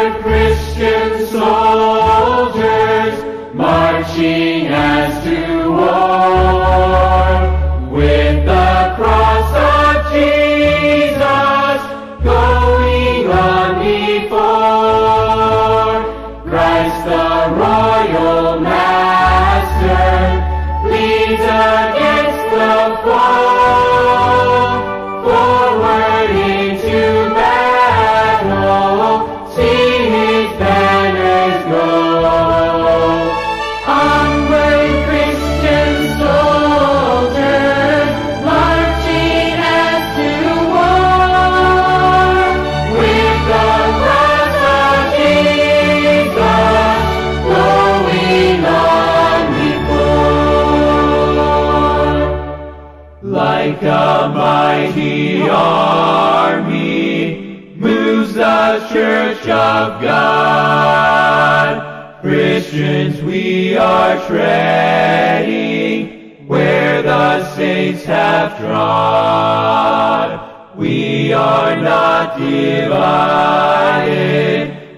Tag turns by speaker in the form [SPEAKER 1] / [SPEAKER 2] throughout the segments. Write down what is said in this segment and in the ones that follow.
[SPEAKER 1] Onward, Christian soldiers, marching as to war, with the cross of Jesus going on before. Christ the royal master leads against the foe, forward into battle, see his banners go. Onward, Christian soldiers, marching as to war, with the cross of Jesus going on before. Like a mighty army moves the Church of God. Christians, we are treading where the saints have trod. We are not divided,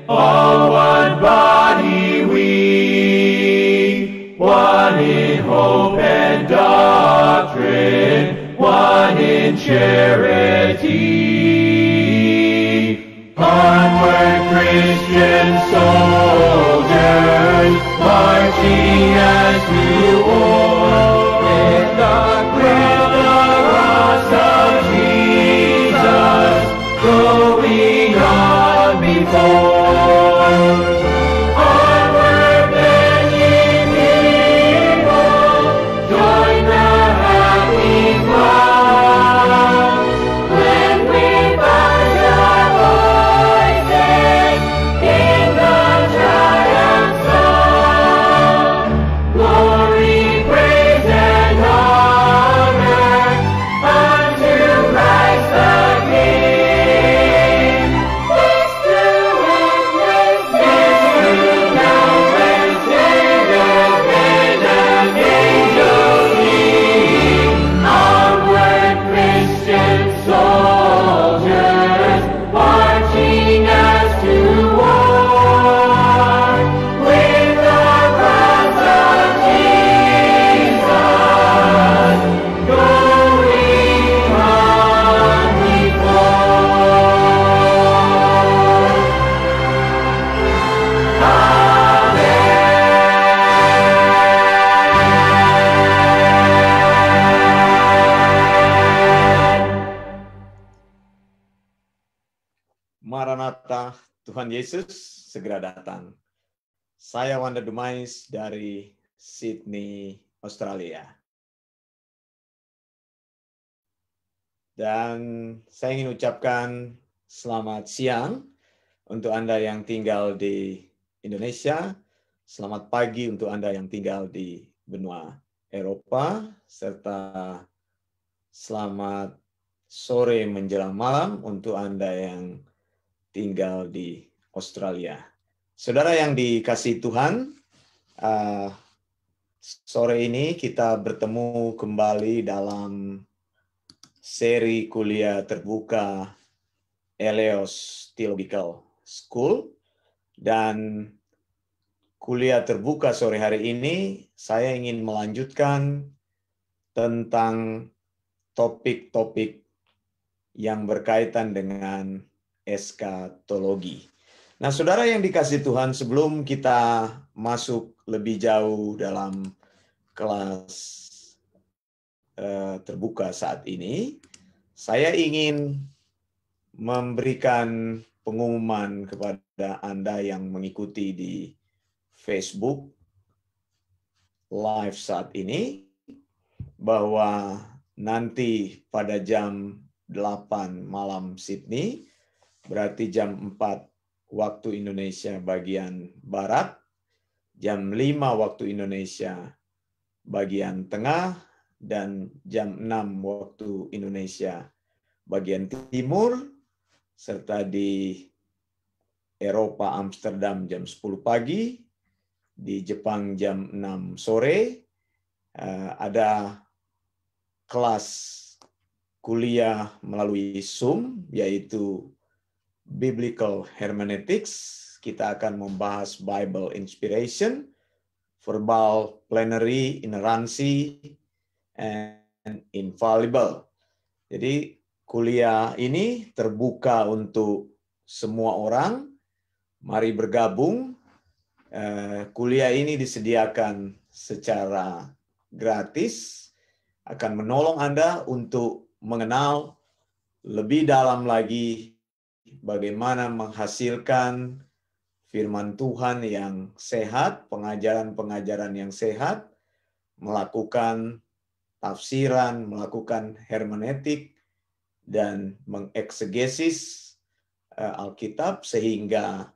[SPEAKER 1] all one body we, one in hope and doctrine, one in charity. Onward, Christian soldiers, marching as to war, with the cross of Jesus going on before. Onward then, ye people, join the happy throng, when we find your voices in the triumph song. Glory, praise, and honor unto Christ the King. This to endless mountains, singers, and angels sing. Onward, Christian soldiers, marching as to war, with the cross of Jesus going on before.
[SPEAKER 2] Maranatha, Tuhan Yesus segera datang. Saya Wanda Dumais dari Sydney, Australia. Dan saya ingin ucapkan selamat siang untuk Anda yang tinggal di Indonesia, selamat pagi untuk Anda yang tinggal di benua Eropa, serta selamat sore menjelang malam untuk Anda yang tinggal di Australia. Saudara yang dikasihi Tuhan, sore ini kita bertemu kembali dalam seri kuliah terbuka Eleos Theological School, dan kuliah terbuka sore hari ini saya ingin melanjutkan tentang topik-topik yang berkaitan dengan eskatologi. Nah, saudara yang dikasihi Tuhan, sebelum kita masuk lebih jauh dalam kelas terbuka saat ini, saya ingin memberikan pengumuman kepada Anda yang mengikuti di Facebook Live saat ini, bahwa nanti pada jam 8 malam Sydney, berarti jam 4 waktu Indonesia bagian Barat, jam 5 waktu Indonesia bagian Tengah, dan jam 6 waktu Indonesia bagian Timur, serta di Eropa Amsterdam jam 10 pagi, di Jepang jam 6 sore, ada kelas kuliah melalui Zoom, yaitu Biblical Hermeneutics. kita akan membahas Bible Inspiration, Verbal Plenary, Inerrancy, and Infallible. Jadi kuliah ini terbuka untuk semua orang. Mari bergabung. Kuliah ini disediakan secara gratis, akan menolong Anda untuk mengenal lebih dalam lagi bagaimana menghasilkan firman Tuhan yang sehat, pengajaran-pengajaran yang sehat, melakukan tafsiran, melakukan hermeneutik, dan mengeksegesis Alkitab sehingga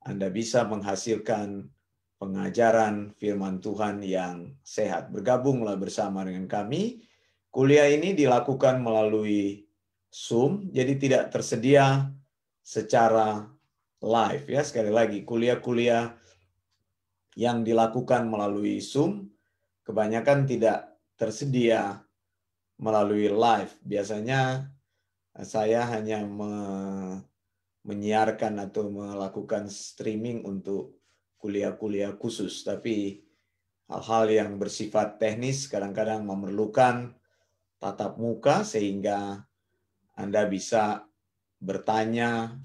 [SPEAKER 2] Anda bisa menghasilkan pengajaran firman Tuhan yang sehat. Bergabunglah bersama dengan kami. Kuliah ini dilakukan melalui Zoom, jadi tidak tersedia secara live ya. Sekali lagi, kuliah-kuliah yang dilakukan melalui Zoom kebanyakan tidak tersedia melalui live. Biasanya saya hanya menyiarkan atau melakukan streaming untuk kuliah-kuliah khusus, tapi hal-hal yang bersifat teknis kadang-kadang memerlukan tatap muka sehingga Anda bisa bertanya,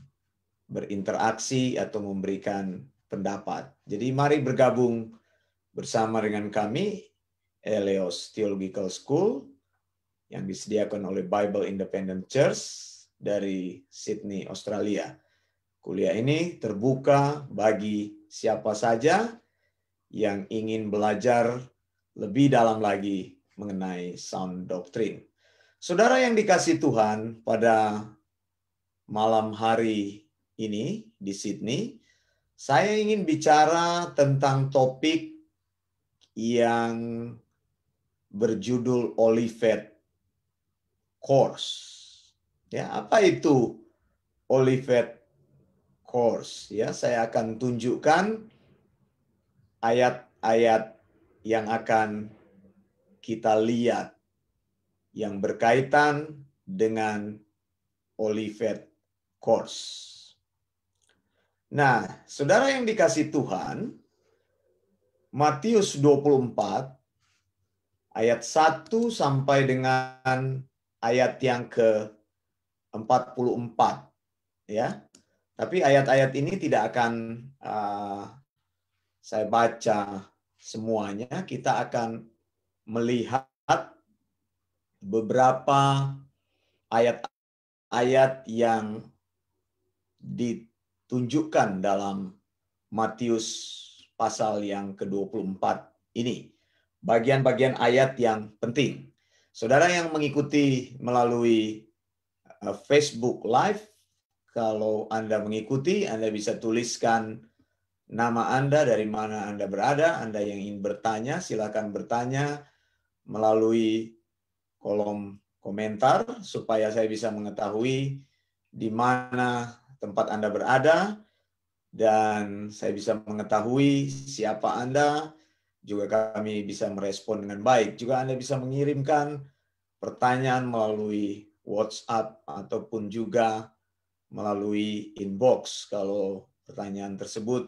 [SPEAKER 2] berinteraksi, atau memberikan pendapat. Jadi mari bergabung bersama dengan kami, Eleos Theological School, yang disediakan oleh Bible Independent Church dari Sydney, Australia. Kuliah ini terbuka bagi siapa saja yang ingin belajar lebih dalam lagi mengenai sound doctrine. Saudara yang dikasihi Tuhan, pada malam hari ini di Sydney, saya ingin bicara tentang topik yang berjudul Olivet Course. Ya, apa itu Olivet Course? Ya, saya akan tunjukkan ayat-ayat yang akan kita lihat yang berkaitan dengan Olivet Course. Nah, saudara yang dikasihi Tuhan, Matius 24 ayat 1 sampai dengan ayat yang ke-44 ya. Tapi ayat-ayat ini tidak akan saya baca semuanya. Kita akan melihat beberapa ayat-ayat yang ditunjukkan dalam Matius pasal yang ke-24 ini. Bagian-bagian ayat yang penting. Saudara yang mengikuti melalui Facebook Live, kalau Anda mengikuti, Anda bisa tuliskan nama Anda, dari mana Anda berada. Anda yang ingin bertanya, silakan bertanya melalui kolom komentar supaya saya bisa mengetahui di mana tempat Anda berada dan saya bisa mengetahui siapa Anda. Juga kami bisa merespon dengan baik. Juga Anda bisa mengirimkan pertanyaan melalui WhatsApp ataupun juga melalui inbox kalau pertanyaan tersebut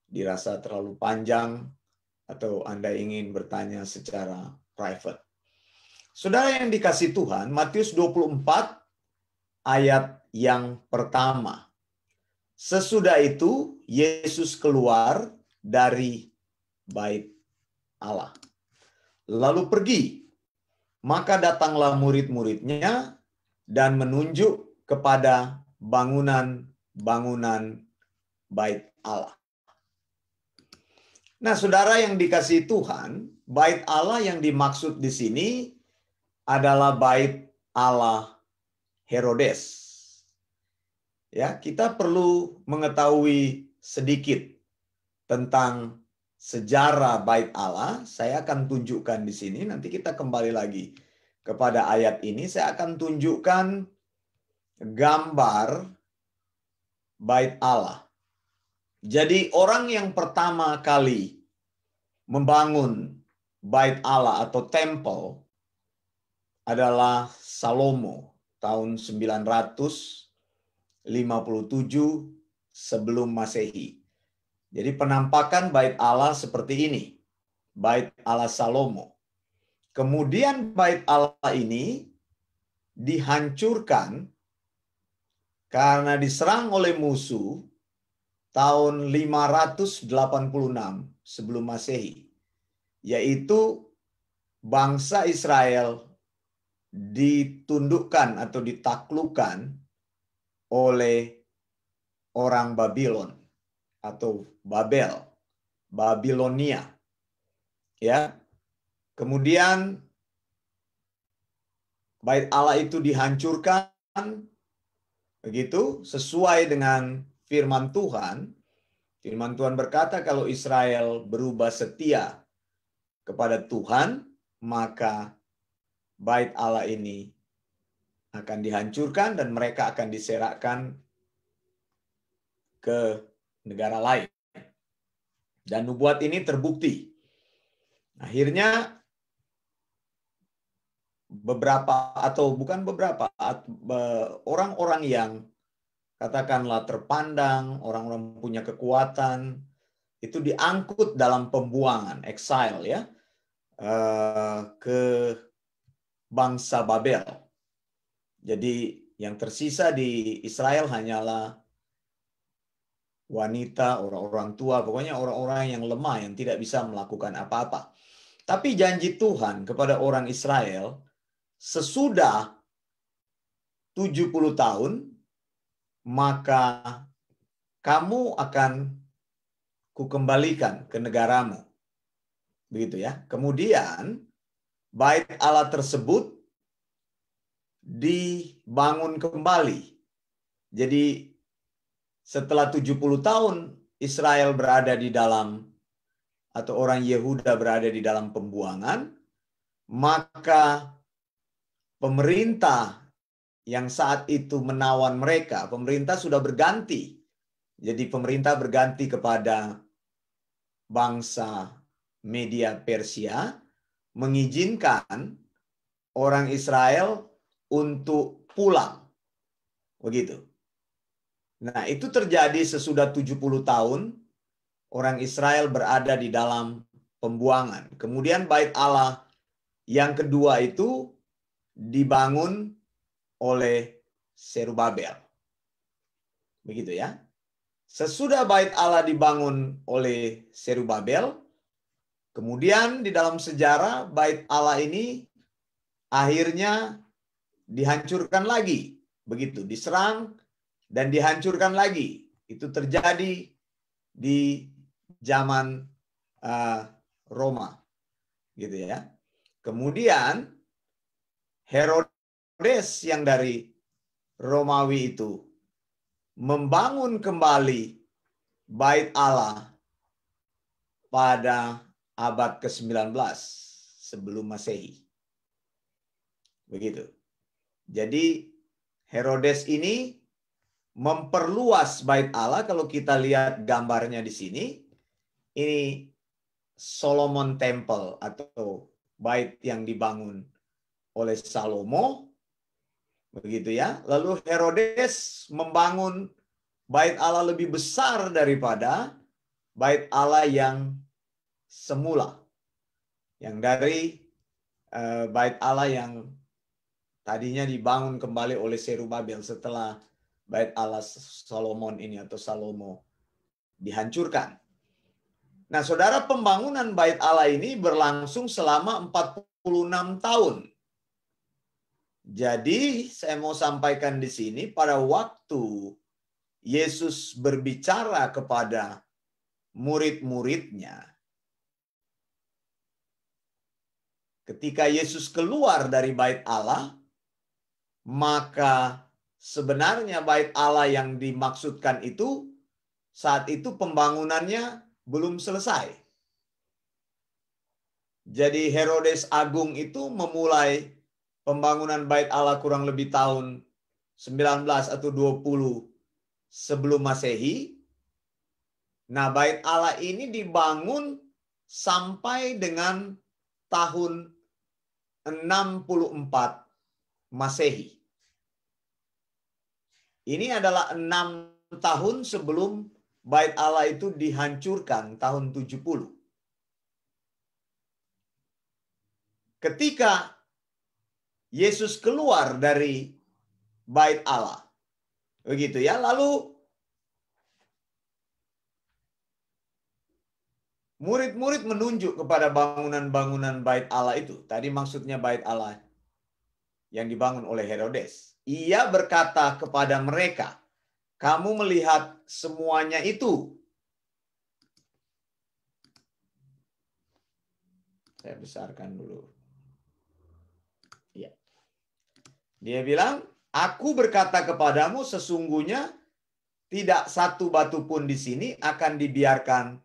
[SPEAKER 2] dirasa terlalu panjang atau Anda ingin bertanya secara private. Saudara yang dikasihi Tuhan, Matius 24 ayat yang pertama. Sesudah itu Yesus keluar dari bait Allah, lalu pergi. Maka datanglah murid-muridnya dan menunjuk kepada bangunan-bangunan bait Allah. Nah, saudara yang dikasihi Tuhan, bait Allah yang dimaksud di sini adalah bait Allah Herodes. Ya, kita perlu mengetahui sedikit tentang sejarah bait Allah. Saya akan tunjukkan di sini. Nanti kita kembali lagi kepada ayat ini. Saya akan tunjukkan gambar bait Allah. Jadi orang yang pertama kali membangun bait Allah atau temple adalah Salomo tahun 957 sebelum Masehi. Jadi penampakan bait Allah seperti ini. Bait Allah Salomo. Kemudian bait Allah ini dihancurkan karena diserang oleh musuh tahun 586 sebelum Masehi. Yaitu bangsa Israel ditundukkan atau ditaklukkan oleh orang Babylon atau Babel, Babilonia. Ya. Kemudian bait Allah itu dihancurkan begitu sesuai dengan firman Tuhan. Firman Tuhan berkata kalau Israel berubah setia kepada Tuhan, maka bait Allah ini akan dihancurkan dan mereka akan diserahkan ke negara lain. Dan nubuat ini terbukti. Akhirnya beberapa atau bukan beberapa orang-orang yang katakanlah terpandang, orang-orang punya kekuatan itu diangkut dalam pembuangan, exile ya, ke bangsa Babel. Jadi yang tersisa di Israel hanyalah wanita, orang-orang tua, pokoknya orang-orang yang lemah yang tidak bisa melakukan apa-apa. Tapi janji Tuhan kepada orang Israel sesudah 70 tahun maka kamu akan kukembalikan ke negaramu. Begitu ya. Kemudian bait Allah tersebut dibangun kembali. Jadi setelah 70 tahun Israel berada di dalam atau orang Yehuda berada di dalam pembuangan, maka pemerintah yang saat itu menawan mereka, pemerintah sudah berganti. Jadi pemerintah berganti kepada bangsa Media Persia, mengizinkan orang Israel untuk pulang. Begitu. Nah, itu terjadi sesudah 70 tahun orang Israel berada di dalam pembuangan. Kemudian bait Allah yang kedua itu dibangun oleh Zerubabel. Begitu ya. Sesudah bait Allah dibangun oleh Zerubabel, kemudian di dalam sejarah bait Allah ini akhirnya dihancurkan lagi. Begitu, diserang dan dihancurkan lagi. Itu terjadi di zaman Roma. Gitu ya. Kemudian Herodes yang dari Romawi itu membangun kembali bait Allah pada abad ke-19 sebelum Masehi. Begitu. Jadi Herodes ini memperluas bait Allah. Kalau kita lihat gambarnya di sini, ini Solomon Temple atau bait yang dibangun oleh Salomo. Begitu ya. Lalu Herodes membangun bait Allah lebih besar daripada bait Allah yang semula. Yang dari bait Allah yang tadinya dibangun kembali oleh Zerubabel setelah bait Allah Solomon ini atau Salomo dihancurkan. Nah, saudara, pembangunan bait Allah ini berlangsung selama 46 tahun. Jadi, saya mau sampaikan di sini pada waktu Yesus berbicara kepada murid-muridnya. Ketika Yesus keluar dari bait Allah, maka sebenarnya bait Allah yang dimaksudkan itu saat itu pembangunannya belum selesai. Jadi Herodes Agung itu memulai pembangunan bait Allah kurang lebih tahun 19 atau 20 sebelum Masehi. Nah, bait Allah ini dibangun sampai dengan tahun 64 Masehi. Ini adalah 6 tahun sebelum Bait Allah itu dihancurkan tahun 70. Ketika Yesus keluar dari Bait Allah. Begitu ya. Lalu murid-murid menunjuk kepada bangunan-bangunan Bait Allah itu. Tadi maksudnya Bait Allah yang dibangun oleh Herodes. Ia berkata kepada mereka, kamu melihat semuanya itu. Saya besarkan dulu. Ya. Dia bilang, aku berkata kepadamu sesungguhnya tidak satu batu pun di sini akan dibiarkan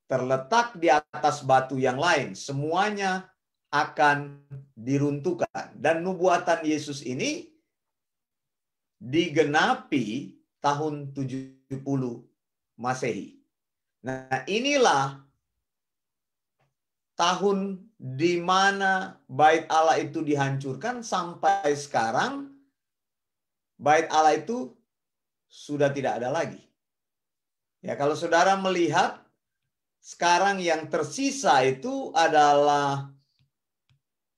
[SPEAKER 2] terletak di atas batu yang lain. Semuanya akan diruntuhkan. Dan nubuatan Yesus ini digenapi tahun 70 Masehi. Nah, inilah tahun di mana Bait Allah itu dihancurkan sampai sekarang Bait Allah itu sudah tidak ada lagi. Ya, kalau saudara melihat sekarang yang tersisa itu adalah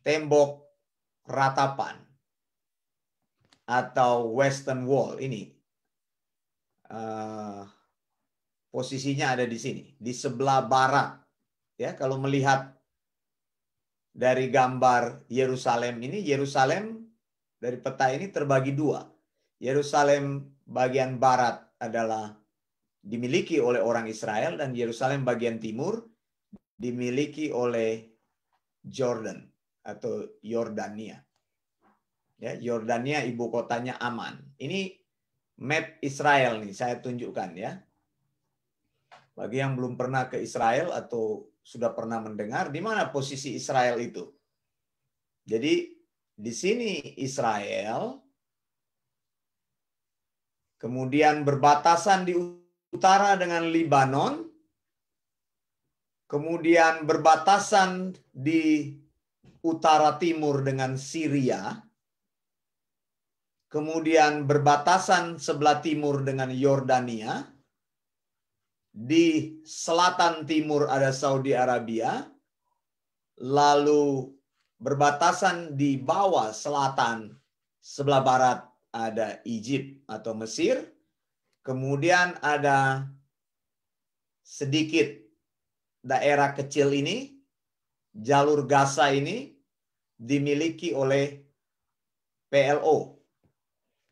[SPEAKER 2] tembok ratapan atau Western Wall ini. Posisinya ada di sini, di sebelah barat. Ya, kalau melihat dari gambar Yerusalem ini, Yerusalem dari peta ini terbagi dua. Yerusalem bagian barat adalah dimiliki oleh orang Israel dan Yerusalem bagian timur dimiliki oleh Jordan atau Yordania. Ya, Yordania ibu kotanya Amman. Ini map Israel nih saya tunjukkan ya. Bagi yang belum pernah ke Israel atau sudah pernah mendengar di mana posisi Israel itu. Jadi di sini Israel, kemudian berbatasan di utara dengan Libanon, kemudian berbatasan di utara timur dengan Syria, kemudian berbatasan sebelah timur dengan Yordania, di selatan timur ada Saudi Arabia, lalu berbatasan di bawah selatan sebelah barat ada Egypt atau Mesir, kemudian ada sedikit daerah kecil ini, jalur Gaza ini dimiliki oleh PLO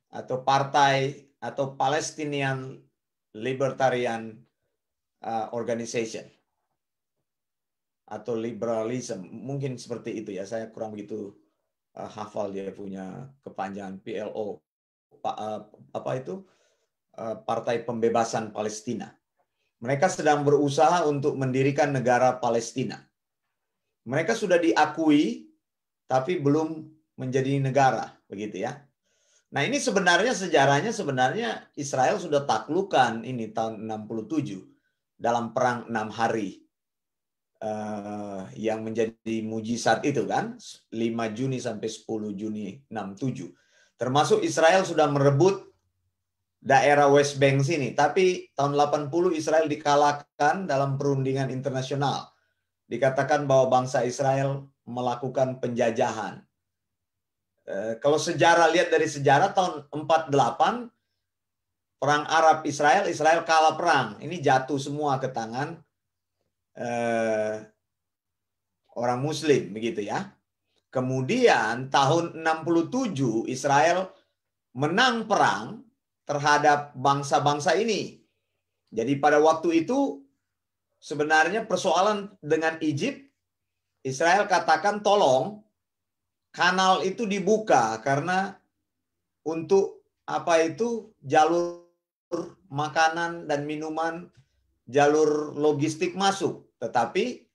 [SPEAKER 2] atau Partai atau Palestinian Libertarian Organization atau liberalism, mungkin seperti itu ya. Saya kurang begitu hafal dia punya kepanjangan PLO, apa itu? Partai Pembebasan Palestina. Mereka sedang berusaha untuk mendirikan negara Palestina. Mereka sudah diakui, tapi belum menjadi negara, begitu ya. Nah, ini sebenarnya sejarahnya sebenarnya Israel sudah taklukkan ini tahun 67 dalam perang 6 hari yang menjadi mujizat itu kan, 5 Juni sampai 10 Juni 67. Termasuk Israel sudah merebut daerah West Bank sini, tapi tahun 80 Israel dikalahkan dalam perundingan internasional. Dikatakan bahwa bangsa Israel melakukan penjajahan. Kalau sejarah, lihat dari sejarah tahun 48 perang Arab Israel, Israel kalah perang. Ini jatuh semua ke tangan orang Muslim, begitu ya. Kemudian tahun 67 Israel menang perang terhadap bangsa-bangsa ini. Jadi pada waktu itu sebenarnya persoalan dengan Egypt, Israel katakan tolong kanal itu dibuka karena untuk apa itu jalur makanan dan minuman, jalur logistik masuk. Tetapi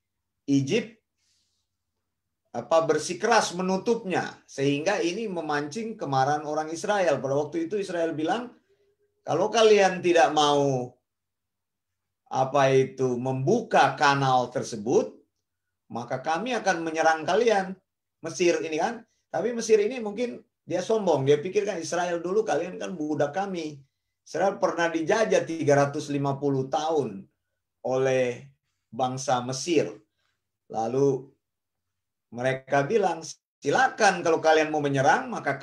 [SPEAKER 2] Egypt bersikeras menutupnya sehingga ini memancing kemarahan orang Israel. Pada waktu itu Israel bilang, kalau kalian tidak mau membuka kanal tersebut, maka kami akan menyerang kalian. Mesir ini kan, tapi Mesir ini mungkin dia sombong, dia pikirkan Israel dulu kalian kan budak kami. Israel pernah dijajah 350 tahun oleh bangsa Mesir. Lalu mereka bilang, silakan kalau kalian mau menyerang, maka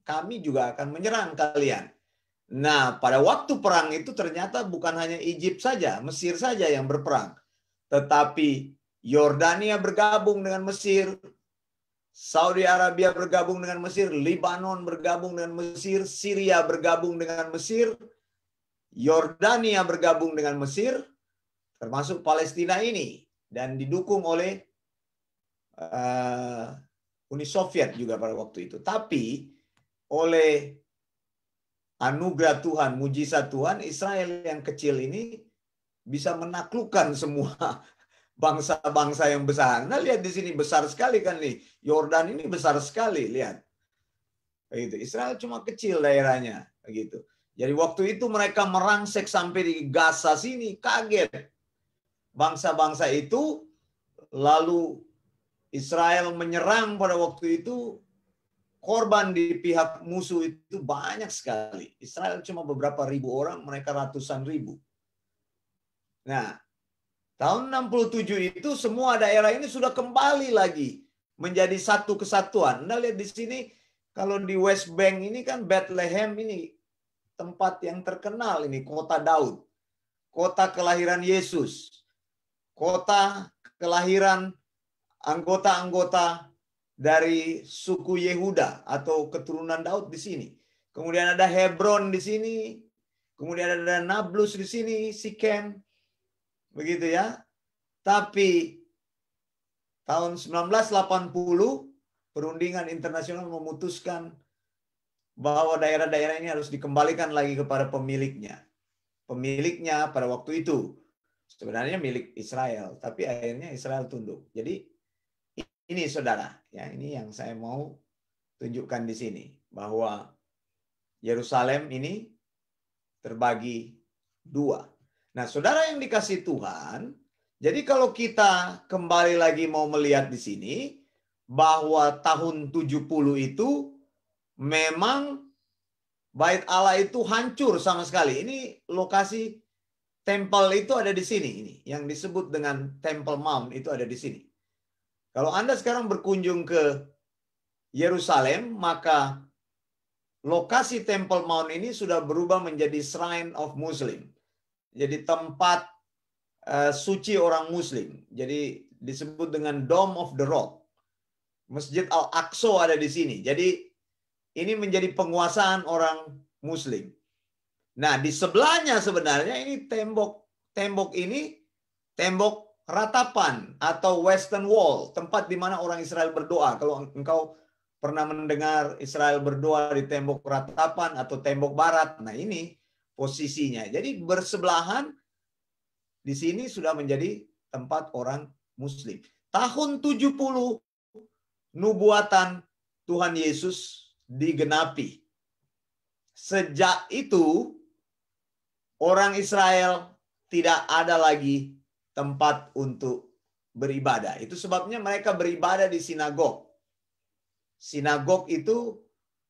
[SPEAKER 2] kami juga akan menyerang kalian. Nah, pada waktu perang itu ternyata bukan hanya Egypt saja, Mesir saja yang berperang. Tetapi Yordania bergabung dengan Mesir, Saudi Arabia bergabung dengan Mesir, Lebanon bergabung dengan Mesir, Syria bergabung dengan Mesir, Yordania bergabung dengan Mesir, termasuk Palestina ini, dan didukung oleh Uni Soviet juga pada waktu itu. Tapi oleh anugerah Tuhan, mujizat Tuhan, Israel yang kecil ini bisa menaklukkan semua bangsa-bangsa yang besar. Nah, lihat di sini besar sekali kan nih. Yordan ini besar sekali, lihat. Begitu. Israel cuma kecil daerahnya, begitu. Jadi waktu itu mereka merangsek sampai di Gaza sini, kaget. Bangsa-bangsa itu, lalu Israel menyerang pada waktu itu, korban di pihak musuh itu banyak sekali. Israel cuma beberapa ribu orang, mereka ratusan ribu. Nah, tahun 67 itu semua daerah ini sudah kembali lagi menjadi satu kesatuan. Anda lihat di sini, kalau di West Bank ini kan Bethlehem ini tempat yang terkenal ini, kota Daud. Kota kelahiran Yesus. Kota kelahiran anggota-anggota dari suku Yehuda atau keturunan Daud di sini. Kemudian ada Hebron di sini. Kemudian ada Nablus di sini, Sikem. Begitu ya. Tapi tahun 1980 perundingan internasional memutuskan bahwa daerah-daerah ini harus dikembalikan lagi kepada pemiliknya. Pemiliknya pada waktu itu sebenarnya milik Israel, tapi akhirnya Israel tunduk. Jadi ini saudara, ya ini yang saya mau tunjukkan di sini, bahwa Yerusalem ini terbagi dua. Nah, saudara yang dikasih Tuhan, jadi kalau kita kembali lagi mau melihat di sini, bahwa tahun 70 itu memang Bait Allah itu hancur sama sekali. Ini lokasi tempel itu ada di sini, ini yang disebut dengan Temple Mount itu ada di sini. Kalau Anda sekarang berkunjung ke Yerusalem, maka lokasi Temple Mount ini sudah berubah menjadi Shrine of Muslim. Jadi tempat suci orang Muslim. Jadi disebut dengan Dome of the Rock. Masjid Al-Aqsa ada di sini. Jadi ini menjadi penguasaan orang Muslim. Nah, di sebelahnya sebenarnya ini tembok ini tembok ratapan atau Western Wall, tempat di mana orang Israel berdoa. Kalau engkau pernah mendengar Israel berdoa di tembok ratapan atau tembok barat, nah ini posisinya. Jadi bersebelahan di sini sudah menjadi tempat orang Muslim. Tahun 70 nubuatan Tuhan Yesus digenapi. Sejak itu orang Israel tidak ada lagi tempat untuk beribadah. Itu sebabnya mereka beribadah di sinagog. Sinagog itu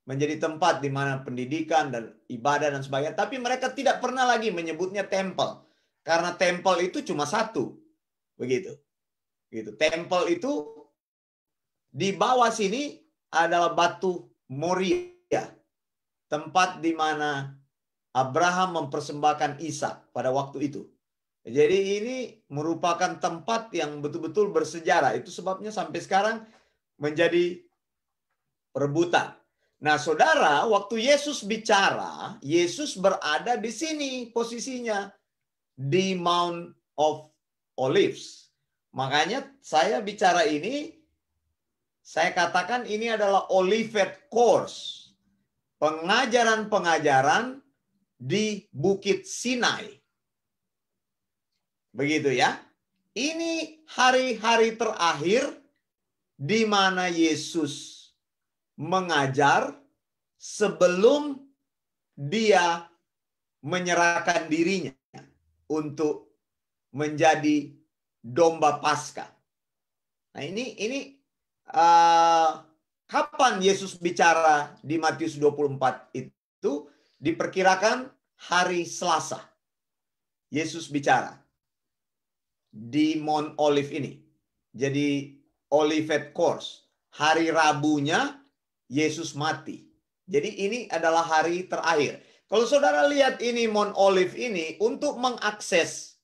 [SPEAKER 2] menjadi tempat di mana pendidikan dan ibadah dan sebagainya. Tapi mereka tidak pernah lagi menyebutnya tempel. Karena tempel itu cuma satu. Begitu. Tempel itu di bawah sini adalah batu Moria. Tempat di mana Abraham mempersembahkan Ishak pada waktu itu. Jadi ini merupakan tempat yang betul-betul bersejarah. Itu sebabnya sampai sekarang menjadi perebutan. Nah, saudara, waktu Yesus bicara, Yesus berada di sini posisinya, di Mount of Olives. Makanya saya bicara ini, saya katakan ini adalah Olivet Course. Pengajaran-pengajaran di Bukit Sinai. Begitu ya. Ini hari-hari terakhir di mana Yesus mengajar sebelum dia menyerahkan dirinya untuk menjadi domba Paskah. Nah, ini kapan Yesus bicara di Matius 24 itu diperkirakan hari Selasa. Yesus bicara di Mount Olive ini. Jadi Olivet Course. Hari Rabunya Yesus mati. Jadi ini adalah hari terakhir. Kalau saudara lihat ini Mount Olive ini untuk mengakses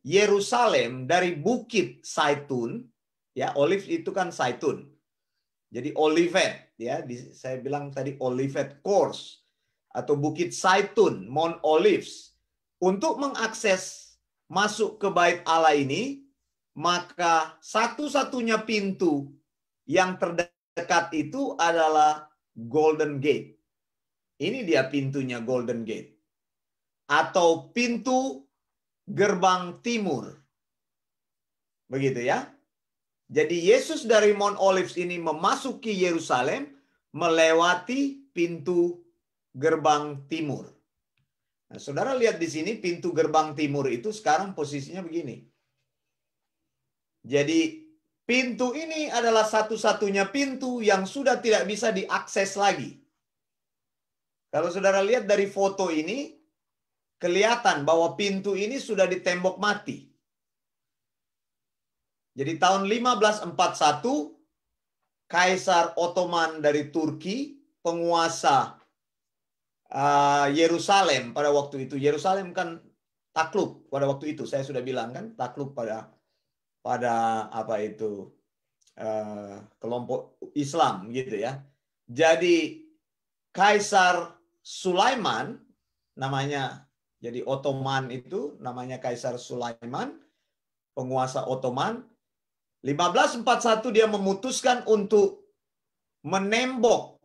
[SPEAKER 2] Yerusalem dari Bukit Zaitun, ya Olive itu kan Zaitun. Jadi Olivet, ya saya bilang tadi Olivet Course atau Bukit Zaitun, Mount Olives. Untuk mengakses masuk ke Bait Allah ini, maka satu-satunya pintu yang terdekat itu adalah Golden Gate. Ini dia pintunya Golden Gate. Atau pintu gerbang timur. Begitu ya. Jadi Yesus dari Mount Olives ini memasuki Yerusalem melewati pintu gerbang timur. Nah, saudara lihat di sini pintu gerbang timur itu sekarang posisinya begini. Jadi pintu ini adalah satu-satunya pintu yang sudah tidak bisa diakses lagi. Kalau saudara lihat dari foto ini, kelihatan bahwa pintu ini sudah ditembok mati. Jadi tahun 1541, Kaisar Ottoman dari Turki, penguasa Yerusalem pada waktu itu. Yerusalem kan takluk pada waktu itu. Saya sudah bilang kan takluk pada apa itu kelompok Islam gitu ya. Jadi Kaisar Sulaiman namanya, jadi Ottoman itu namanya Kaisar Sulaiman, penguasa Ottoman. 1541 dia memutuskan untuk menembok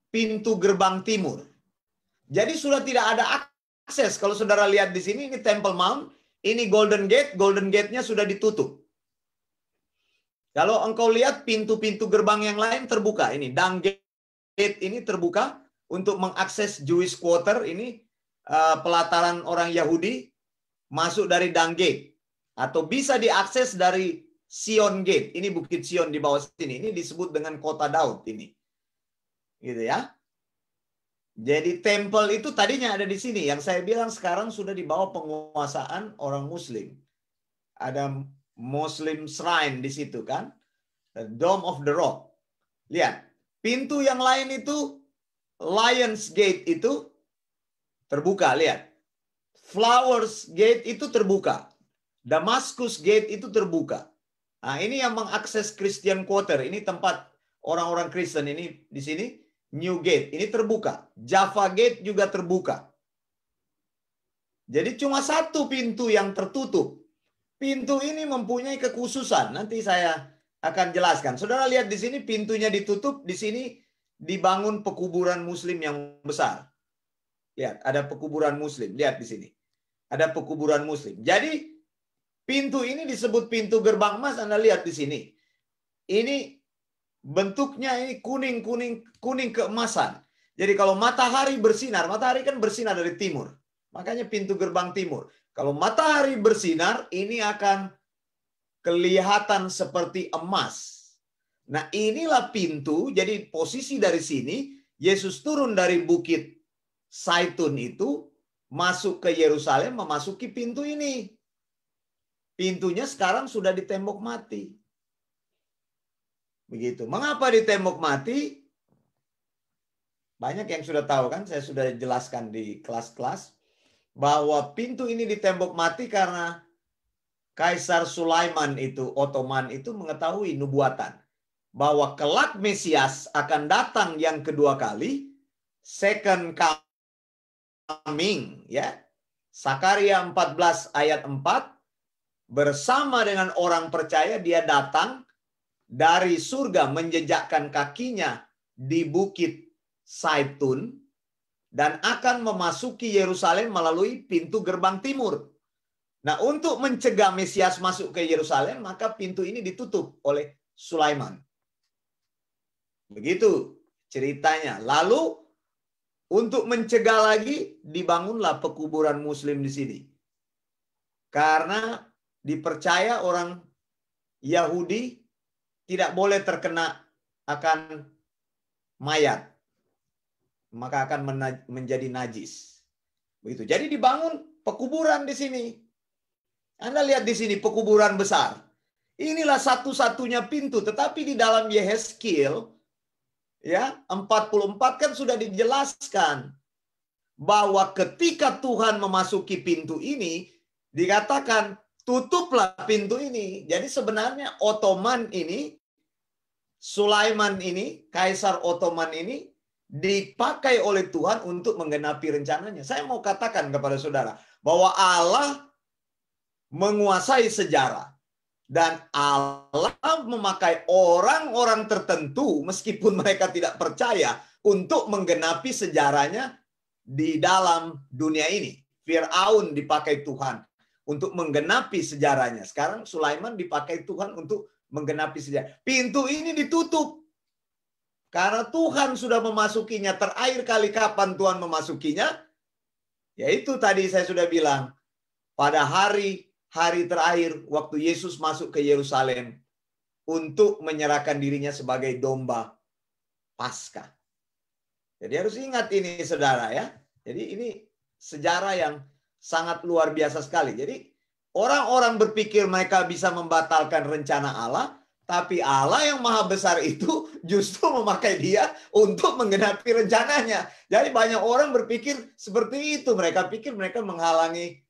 [SPEAKER 2] pintu gerbang timur. Jadi sudah tidak ada akses. Kalau saudara lihat di sini, ini Temple Mount, ini Golden Gate, Golden Gate-nya sudah ditutup. Kalau engkau lihat pintu-pintu gerbang yang lain terbuka, ini Dung Gate ini terbuka untuk mengakses Jewish Quarter, ini pelataran orang Yahudi masuk dari Dung Gate, atau bisa diakses dari Sion Gate. Ini Bukit Sion di bawah sini. Ini disebut dengan Kota Daud ini. Gitu ya. Jadi temple itu tadinya ada di sini. Yang saya bilang sekarang sudah di bawah penguasaan orang Muslim. Ada Muslim Shrine di situ kan. The Dome of the Rock. Lihat. Pintu yang lain itu Lions Gate itu terbuka. Lihat. Flowers Gate itu terbuka. Damascus Gate itu terbuka. Nah, ini yang mengakses Christian Quarter. Ini tempat orang-orang Kristen ini di sini. New Gate ini terbuka. Java Gate juga terbuka. Jadi cuma satu pintu yang tertutup. Pintu ini mempunyai kekhususan. Nanti saya akan jelaskan. Saudara lihat di sini pintunya ditutup. Di sini dibangun pekuburan Muslim yang besar. Lihat, ada pekuburan Muslim. Lihat di sini. Ada pekuburan Muslim. Jadi pintu ini disebut pintu gerbang emas. Anda lihat di sini. Ini bentuknya ini kuning keemasan. Jadi kalau matahari bersinar, matahari kan bersinar dari timur. Makanya pintu gerbang timur. Kalau matahari bersinar, ini akan kelihatan seperti emas. Nah, inilah pintu. Jadi posisi dari sini, Yesus turun dari Bukit Zaitun itu, masuk ke Yerusalem, memasuki pintu ini. Pintunya sekarang sudah ditembok mati. Begitu. Mengapa ditembok mati? Banyak yang sudah tahu kan, saya sudah jelaskan di kelas-kelas bahwa pintu ini ditembok mati karena Kaisar Sulaiman itu, Ottoman itu mengetahui nubuatan bahwa kelak Mesias akan datang yang kedua kali, second coming, ya. Sakaria 14 ayat 4, bersama dengan orang percaya dia datang dari surga menjejakkan kakinya di Bukit Zaitun dan akan memasuki Yerusalem melalui pintu gerbang timur. Nah, untuk mencegah Mesias masuk ke Yerusalem, maka pintu ini ditutup oleh Sulaiman. Begitu ceritanya. Lalu untuk mencegah lagi dibangunlah pekuburan Muslim di sini. Karena dipercaya orang Yahudi tidak boleh terkena akan mayat. maka akan menjadi najis. Begitu. Jadi dibangun pekuburan di sini. Anda lihat di sini pekuburan besar. Inilah satu-satunya pintu, tetapi di dalam Yehezkiel ya 44 kan sudah dijelaskan bahwa ketika Tuhan memasuki pintu ini dikatakan tutuplah pintu ini. Jadi sebenarnya Ottoman ini, Sulaiman ini, Kaisar Ottoman ini dipakai oleh Tuhan untuk menggenapi rencananya. Saya mau katakan kepada saudara bahwa Allah menguasai sejarah. Dan Allah memakai orang-orang tertentu, meskipun mereka tidak percaya, untuk menggenapi sejarahnya di dalam dunia ini. Fir'aun dipakai Tuhan untuk menggenapi sejarahnya. Sekarang Sulaiman dipakai Tuhan untuk menggenapi sejarah. Pintu ini ditutup. Karena Tuhan sudah memasukinya. Terakhir kali kapan Tuhan memasukinya? Yaitu tadi saya sudah bilang, pada hari terakhir waktu Yesus masuk ke Yerusalem untuk menyerahkan dirinya sebagai domba Paskah. Jadi harus ingat ini saudara ya. Jadi ini sejarah yang sangat luar biasa sekali. Jadi orang-orang berpikir mereka bisa membatalkan rencana Allah, tapi Allah yang maha besar itu justru memakai dia untuk menggenapi rencananya. Jadi banyak orang berpikir seperti itu. Mereka pikir mereka menghalangi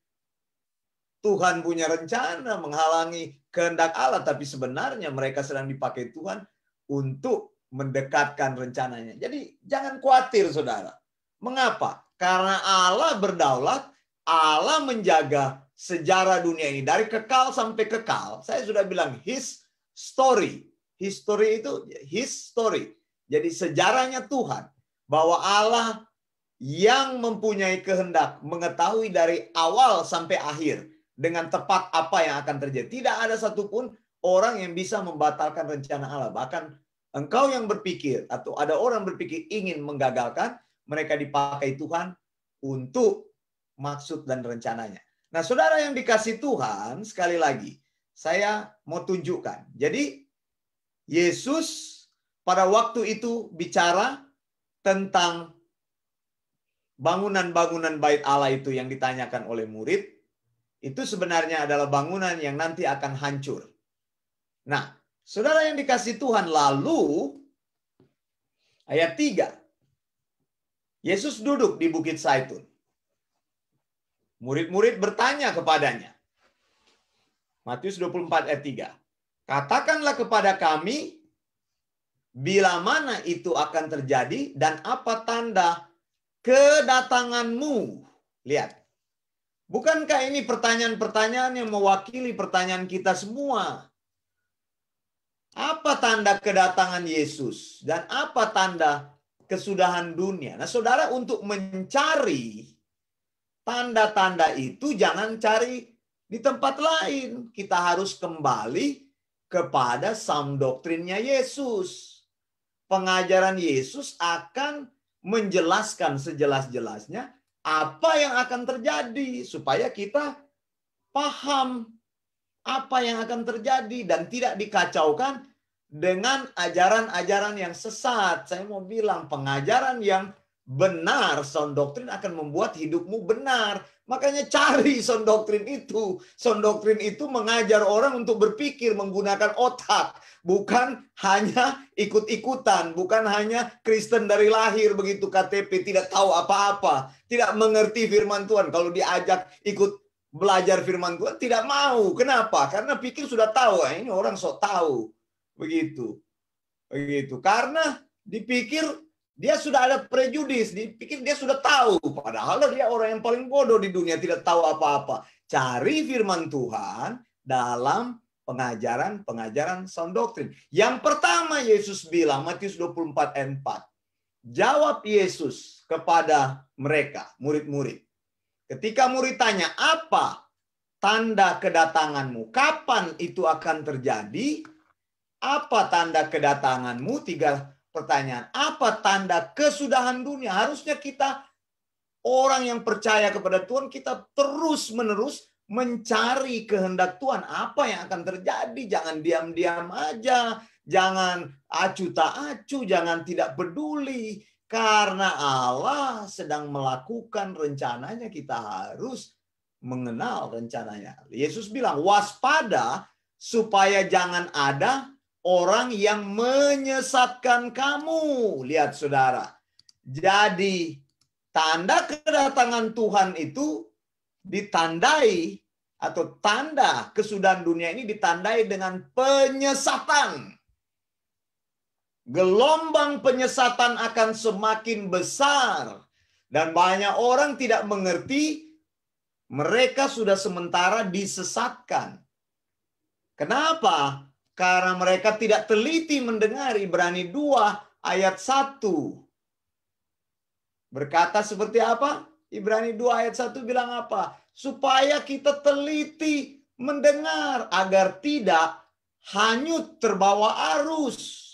[SPEAKER 2] Tuhan punya rencana, menghalangi kehendak Allah. Tapi sebenarnya mereka sedang dipakai Tuhan untuk mendekatkan rencananya. Jadi jangan khawatir saudara. Mengapa? Karena Allah berdaulat, Allah menjaga sejarah dunia ini. Dari kekal sampai kekal. Saya sudah bilang his story. History itu his story. Jadi sejarahnya Tuhan. Bahwa Allah yang mempunyai kehendak mengetahui dari awal sampai akhir. Dengan tepat apa yang akan terjadi. Tidak ada satupun orang yang bisa membatalkan rencana Allah. Bahkan engkau yang berpikir atau ada orang berpikir ingin menggagalkan, mereka dipakai Tuhan untuk maksud dan rencananya. Nah, saudara yang dikasih Tuhan, sekali lagi, saya mau tunjukkan. Jadi, Yesus pada waktu itu bicara tentang bangunan-bangunan bait Allah itu yang ditanyakan oleh murid. Itu sebenarnya adalah bangunan yang nanti akan hancur. Nah, saudara yang dikasih Tuhan, lalu ayat 3. Yesus duduk di Bukit Zaitun. Murid-murid bertanya kepadanya. Matius 24 ayat 3. Katakanlah kepada kami, bila mana itu akan terjadi dan apa tanda kedatanganmu. Lihat. Bukankah ini pertanyaan-pertanyaan yang mewakili pertanyaan kita semua? Apa tanda kedatangan Yesus? Dan apa tanda kesudahan dunia? Nah, saudara, untuk mencari tanda-tanda itu jangan cari di tempat lain. Kita harus kembali kepada sam doktrinnya Yesus. Pengajaran Yesus akan menjelaskan sejelas-jelasnya apa yang akan terjadi supaya kita paham apa yang akan terjadi dan tidak dikacaukan dengan ajaran-ajaran yang sesat. Saya mau bilang pengajaran yang benar, sound doktrin akan membuat hidupmu benar. Makanya cari sound doktrin itu. Sound doktrin itu mengajar orang untuk berpikir menggunakan otak. Bukan hanya ikut-ikutan. Bukan hanya Kristen dari lahir begitu KTP. Tidak tahu apa-apa. Tidak mengerti firman Tuhan. Kalau diajak ikut belajar firman Tuhan tidak mau. Kenapa? Karena pikir sudah tahu. Ini orang sok tahu. Begitu. Karena dipikir dia sudah ada prejudis, dipikir dia sudah tahu. Padahal dia orang yang paling bodoh di dunia, tidak tahu apa-apa. Cari firman Tuhan dalam pengajaran sound doktrin. Yang pertama Yesus bilang, Matius 24 ayat 4. Jawab Yesus kepada mereka, murid-murid. Ketika murid tanya, apa tanda kedatanganmu? Kapan itu akan terjadi? Apa tanda kedatanganmu? 3 pertanyaan, apa tanda kesudahan dunia? Harusnya kita orang yang percaya kepada Tuhan, kita terus-menerus mencari kehendak Tuhan. Apa yang akan terjadi? Jangan diam-diam aja. Jangan acu tak acu. Jangan tidak peduli. Karena Allah sedang melakukan rencananya, kita harus mengenal rencananya. Yesus bilang, waspada supaya jangan ada orang yang menyesatkan kamu. Lihat saudara. Jadi tanda kedatangan Tuhan itu ditandai, atau tanda kesudahan dunia ini ditandai dengan penyesatan. Gelombang penyesatan akan semakin besar. Dan banyak orang tidak mengerti, mereka sudah sementara disesatkan. Kenapa? Karena mereka tidak teliti mendengar. Ibrani 2 ayat 1. Berkata seperti apa? Ibrani 2 ayat 1 bilang apa? Supaya kita teliti mendengar agar tidak hanyut terbawa arus.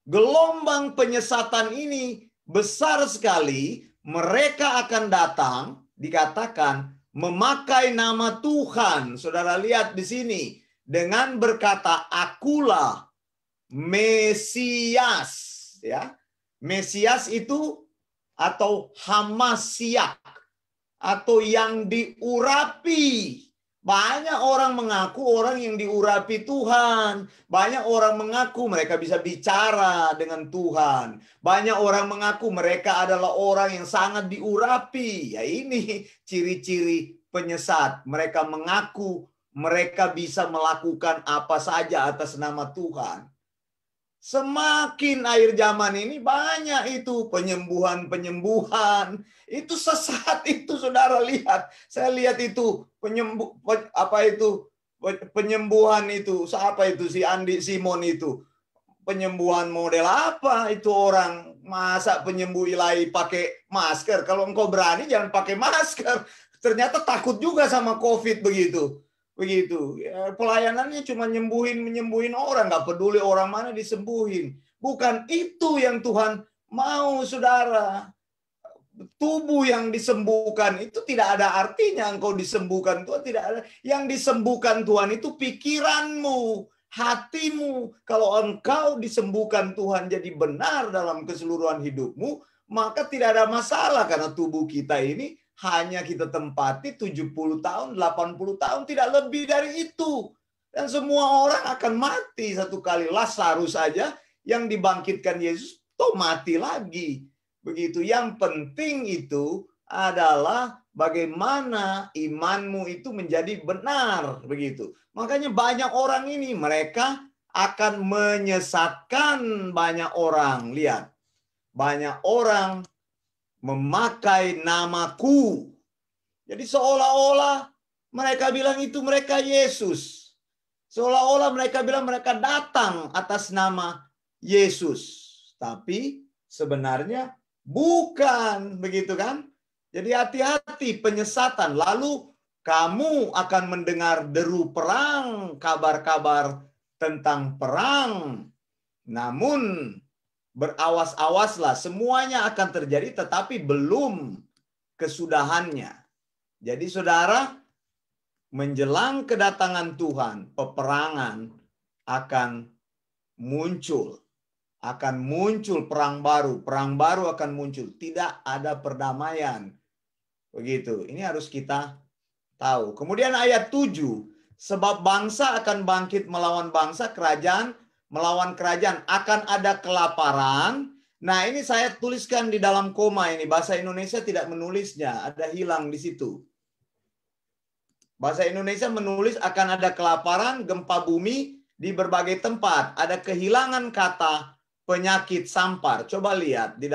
[SPEAKER 2] Gelombang penyesatan ini besar sekali. Mereka akan datang, dikatakan, memakai nama Tuhan. Saudara lihat di sini. Dengan berkata, akulah Mesias. Ya. Mesias itu atau Hamasiak, atau yang diurapi. Banyak orang mengaku orang yang diurapi Tuhan. Banyak orang mengaku mereka bisa bicara dengan Tuhan. Banyak orang mengaku mereka adalah orang yang sangat diurapi. Ya, ini ciri-ciri penyesat. Mereka mengaku mereka bisa melakukan apa saja atas nama Tuhan. Semakin akhir zaman ini banyak itu penyembuhan-penyembuhan. Itu sesat itu, saudara lihat. Saya lihat itu penyembuhan itu. Siapa itu si Andi Simon itu? Penyembuhan model apa itu orang? Masa penyembuh ilahi pakai masker? Kalau engkau berani jangan pakai masker. Ternyata takut juga sama COVID begitu. Ya, pelayanannya cuma menyembuhin orang, nggak peduli orang mana disembuhin. Bukan itu yang Tuhan mau, saudara. Tubuh yang disembuhkan itu tidak ada artinya engkau disembuhkan Tuhan, tidak ada. Yang disembuhkan Tuhan itu pikiranmu, hatimu. Kalau engkau disembuhkan Tuhan jadi benar dalam keseluruhan hidupmu, maka tidak ada masalah, karena tubuh kita ini hanya kita tempati 70 tahun, 80 tahun, tidak lebih dari itu. Dan semua orang akan mati satu kali. Lazarus saja yang dibangkitkan Yesus, toh mati lagi. Begitu. Yang penting itu adalah bagaimana imanmu itu menjadi benar. Begitu. Makanya banyak orang ini, mereka akan menyesatkan banyak orang. Lihat. Banyak orang memakai namaku. Jadi seolah-olah mereka bilang itu mereka Yesus. Seolah-olah mereka bilang mereka datang atas nama Yesus. Tapi sebenarnya bukan, begitu kan? Jadi hati-hati penyesatan. Lalu kamu akan mendengar deru perang, kabar-kabar tentang perang. Namun berawas-awaslah, semuanya akan terjadi tetapi belum kesudahannya. Jadi saudara, menjelang kedatangan Tuhan, peperangan akan muncul. Akan muncul perang baru akan muncul. Tidak ada perdamaian. Begitu, ini harus kita tahu. Kemudian ayat 7, sebab bangsa akan bangkit melawan bangsa, kerajaan melawan kerajaan, akan ada kelaparan. Nah, ini saya tuliskan di dalam koma ini. Bahasa Indonesia tidak menulisnya, ada hilang di situ. Bahasa Indonesia menulis akan ada kelaparan, gempa bumi di berbagai tempat. Ada kehilangan kata penyakit sampar. Coba lihat di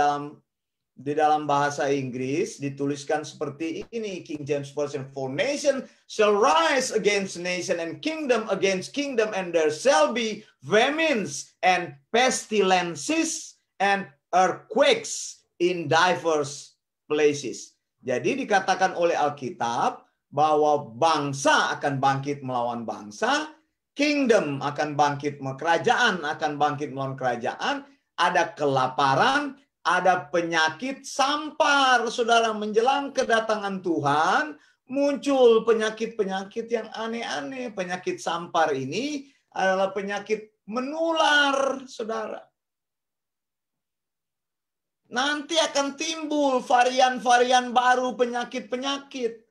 [SPEAKER 2] dalam bahasa Inggris dituliskan seperti ini, King James Version, for nation shall rise against nation and kingdom against kingdom, and there shall be famines and pestilences and earthquakes in diverse places. Jadi dikatakan oleh Alkitab bahwa bangsa akan bangkit melawan bangsa, kingdom akan bangkit, kerajaan akan bangkit melawan kerajaan, ada kelaparan, ada penyakit sampar. Saudara, menjelang kedatangan Tuhan, muncul penyakit-penyakit yang aneh-aneh. Penyakit sampar ini adalah penyakit menular, saudara. nanti akan timbul varian-varian baru penyakit-penyakit.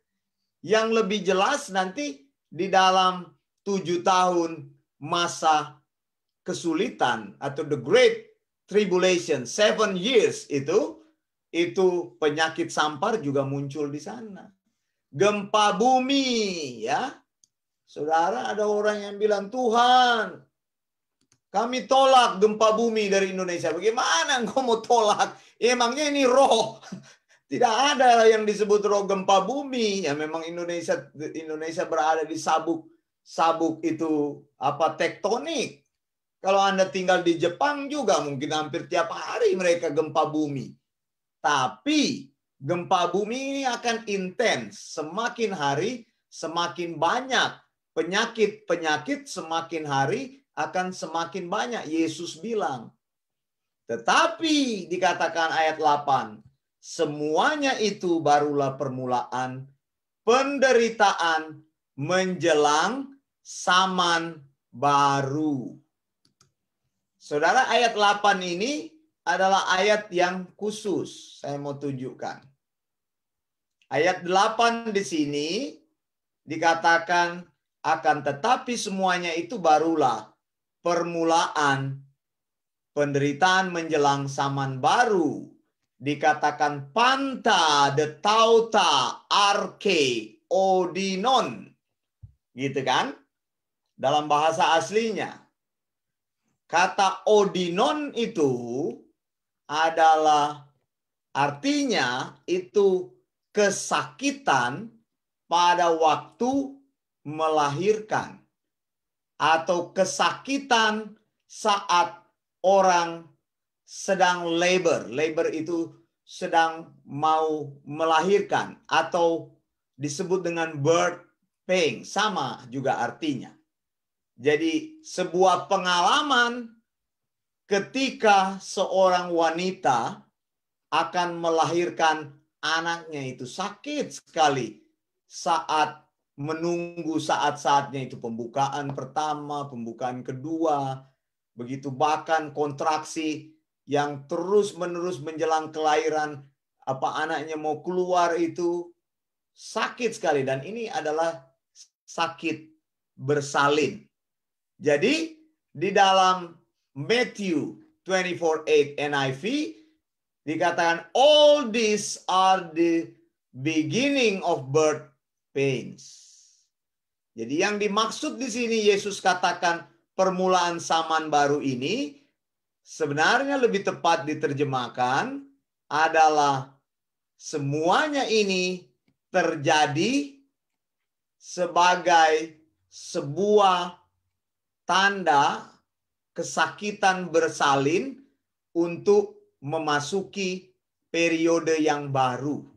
[SPEAKER 2] Yang lebih jelas nanti di dalam 7 tahun masa kesulitan atau the great tribulation, 7 years itu penyakit sampar juga muncul di sana. Gempa bumi, ya. Saudara, ada orang yang bilang, Tuhan, kami tolak gempa bumi dari Indonesia. Bagaimana engkau mau tolak? Emangnya ini roh. Tidak ada yang disebut roh gempa bumi. Ya memang Indonesia berada di sabuk itu tektonik. Kalau Anda tinggal di Jepang juga mungkin hampir tiap hari mereka gempa bumi. Tapi gempa bumi ini akan intens. Semakin hari semakin banyak. Penyakit-penyakit semakin hari akan semakin banyak. Yesus bilang. Tetapi dikatakan ayat 8. Semuanya itu barulah permulaan penderitaan menjelang zaman baru. Saudara, ayat 8 ini adalah ayat yang khusus. Saya mau tunjukkan. Ayat 8 di sini dikatakan akan tetapi semuanya itu barulah permulaan penderitaan menjelang zaman baru. Dikatakan panta de tauta arke odinon. Gitu kan? Dalam bahasa aslinya. Kata odinon itu adalah artinya itu kesakitan pada waktu melahirkan. Atau kesakitan saat orang sedang labor. Labor itu sedang mau melahirkan. Atau disebut dengan birth pain. Sama juga artinya. Jadi sebuah pengalaman ketika seorang wanita akan melahirkan anaknya itu sakit sekali saat menunggu saat-saatnya itu pembukaan pertama, pembukaan kedua, begitu bahkan kontraksi yang terus-menerus menjelang kelahiran anaknya mau keluar itu sakit sekali dan ini adalah sakit bersalin. Jadi di dalam Matthew 24:8 NIV dikatakan all these are the beginning of birth pains. Jadi yang dimaksud di sini Yesus katakan permulaan zaman baru ini sebenarnya lebih tepat diterjemahkan adalah semuanya ini terjadi sebagai sebuah tanda kesakitan bersalin untuk memasuki periode yang baru.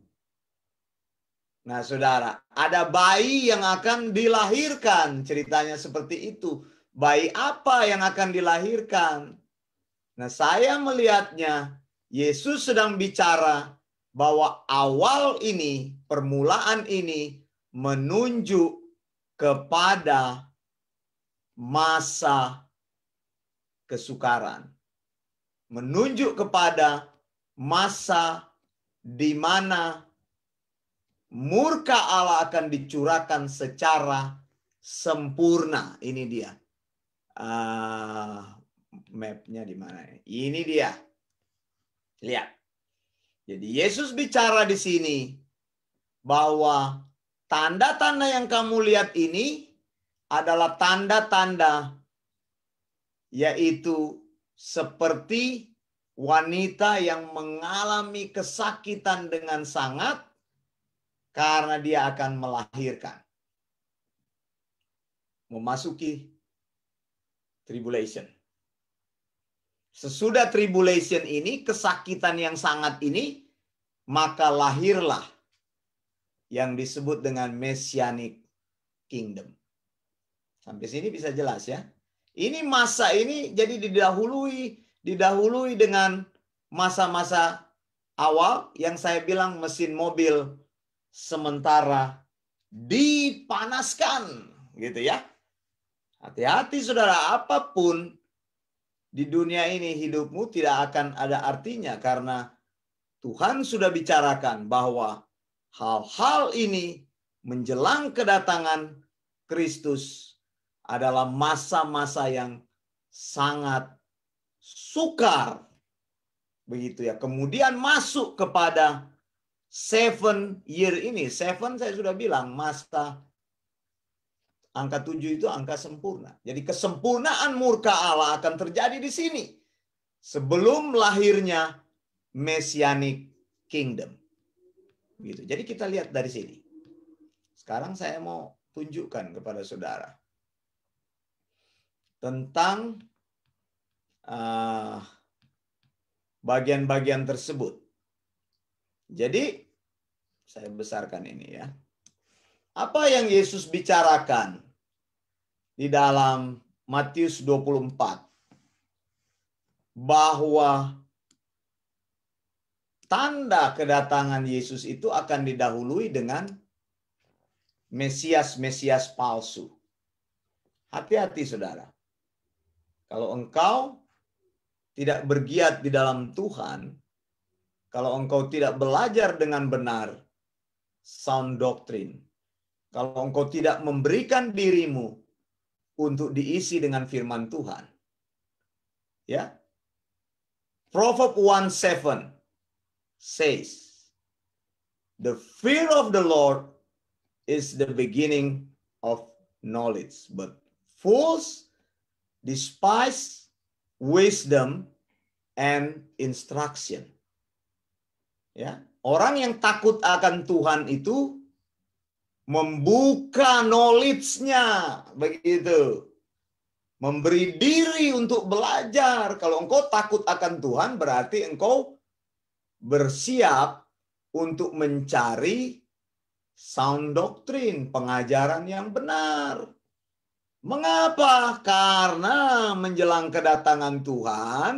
[SPEAKER 2] Nah, saudara, ada bayi yang akan dilahirkan. Ceritanya seperti itu. Bayi apa yang akan dilahirkan? Nah, saya melihatnya, Yesus sedang bicara bahwa awal ini, permulaan ini, menunjuk kepada masa kesukaran. Menunjuk kepada masa di mana murka Allah akan dicurahkan secara sempurna. Ini dia. Mapnya di mana? Ini dia. Lihat. Jadi Yesus bicara di sini bahwa tanda-tanda yang kamu lihat ini adalah tanda-tanda yaitu seperti wanita yang mengalami kesakitan dengan sangat karena dia akan melahirkan. Memasuki tribulation. Sesudah tribulation ini, kesakitan yang sangat ini, maka lahirlah yang disebut dengan Messianic Kingdom. Sampai sini bisa jelas ya. Ini masa ini jadi didahului dengan masa-masa awal yang saya bilang mesin mobil sementara dipanaskan, gitu ya. Hati-hati saudara, apapun di dunia ini hidupmu tidak akan ada artinya karena Tuhan sudah bicarakan bahwa hal-hal ini menjelang kedatangan Kristus adalah masa-masa yang sangat sukar. Begitu ya. Kemudian masuk kepada 7 year ini. 7 saya sudah bilang, masa angka 7 itu angka sempurna. Jadi kesempurnaan murka Allah akan terjadi di sini. Sebelum lahirnya Messianic Kingdom. Gitu. Jadi kita lihat dari sini. Sekarang saya mau tunjukkan kepada saudara tentang bagian-bagian tersebut. Jadi saya besarkan ini ya. Apa yang Yesus bicarakan di dalam Matius 24? Bahwa tanda kedatangan Yesus itu akan didahului dengan Mesias-Mesias palsu. Hati-hati saudara. Kalau engkau tidak bergiat di dalam Tuhan, kalau engkau tidak belajar dengan benar sound doctrine, kalau engkau tidak memberikan dirimu untuk diisi dengan firman Tuhan, ya, Proverbs 1:7 says, "The fear of the Lord is the beginning of knowledge, but fools despise wisdom and instruction." Ya, orang yang takut akan Tuhan itu membuka knowledge-nya, begitu. Memberi diri untuk belajar. Kalau engkau takut akan Tuhan, berarti engkau bersiap untuk mencari sound doctrine, pengajaran yang benar. Mengapa? Karena menjelang kedatangan Tuhan,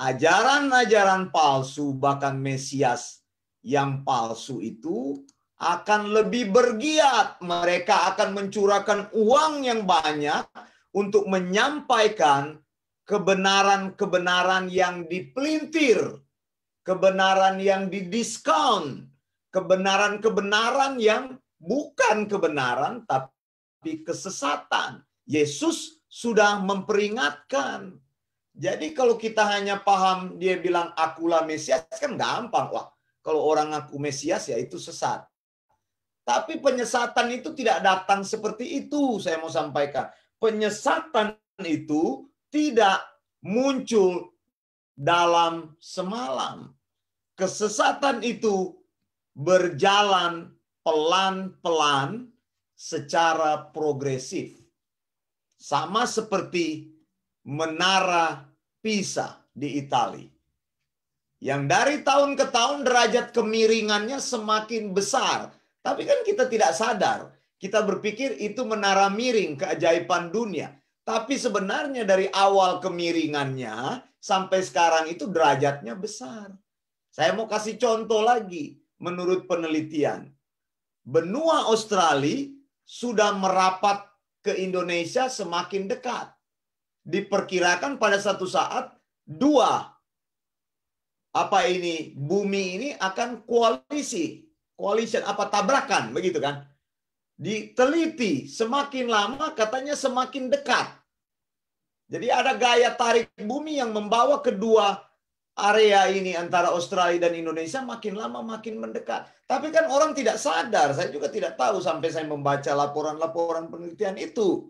[SPEAKER 2] ajaran-ajaran palsu, bahkan Mesias yang palsu itu akan lebih bergiat. Mereka akan mencurahkan uang yang banyak untuk menyampaikan kebenaran-kebenaran yang dipelintir, kebenaran yang didiskon, kebenaran-kebenaran yang bukan kebenaran tapi kesesatan. Yesus sudah memperingatkan. Jadi kalau kita hanya paham dia bilang akulah Mesias kan gampang. Wah, kalau orang ngaku Mesias ya itu sesat. Tapi penyesatan itu tidak datang seperti itu, saya mau sampaikan. Penyesatan itu tidak muncul dalam semalam. Kesesatan itu berjalan pelan-pelan secara progresif. Sama seperti menara Pisa di Italia. Yang dari tahun ke tahun derajat kemiringannya semakin besar. Tapi kan kita tidak sadar. Kita berpikir itu menara miring, keajaiban dunia. Tapi sebenarnya dari awal kemiringannya sampai sekarang itu derajatnya besar. Saya mau kasih contoh lagi. Menurut penelitian, benua Australia sudah merapat ke Indonesia semakin dekat. Diperkirakan pada satu saat bumi ini akan coalition tabrakan, begitu kan? Diteliti semakin lama katanya semakin dekat. Jadi ada gaya tarik bumi yang membawa kedua area ini antara Australia dan Indonesia makin lama makin mendekat. Tapi kan orang tidak sadar, saya juga tidak tahu sampai saya membaca laporan-laporan penelitian itu.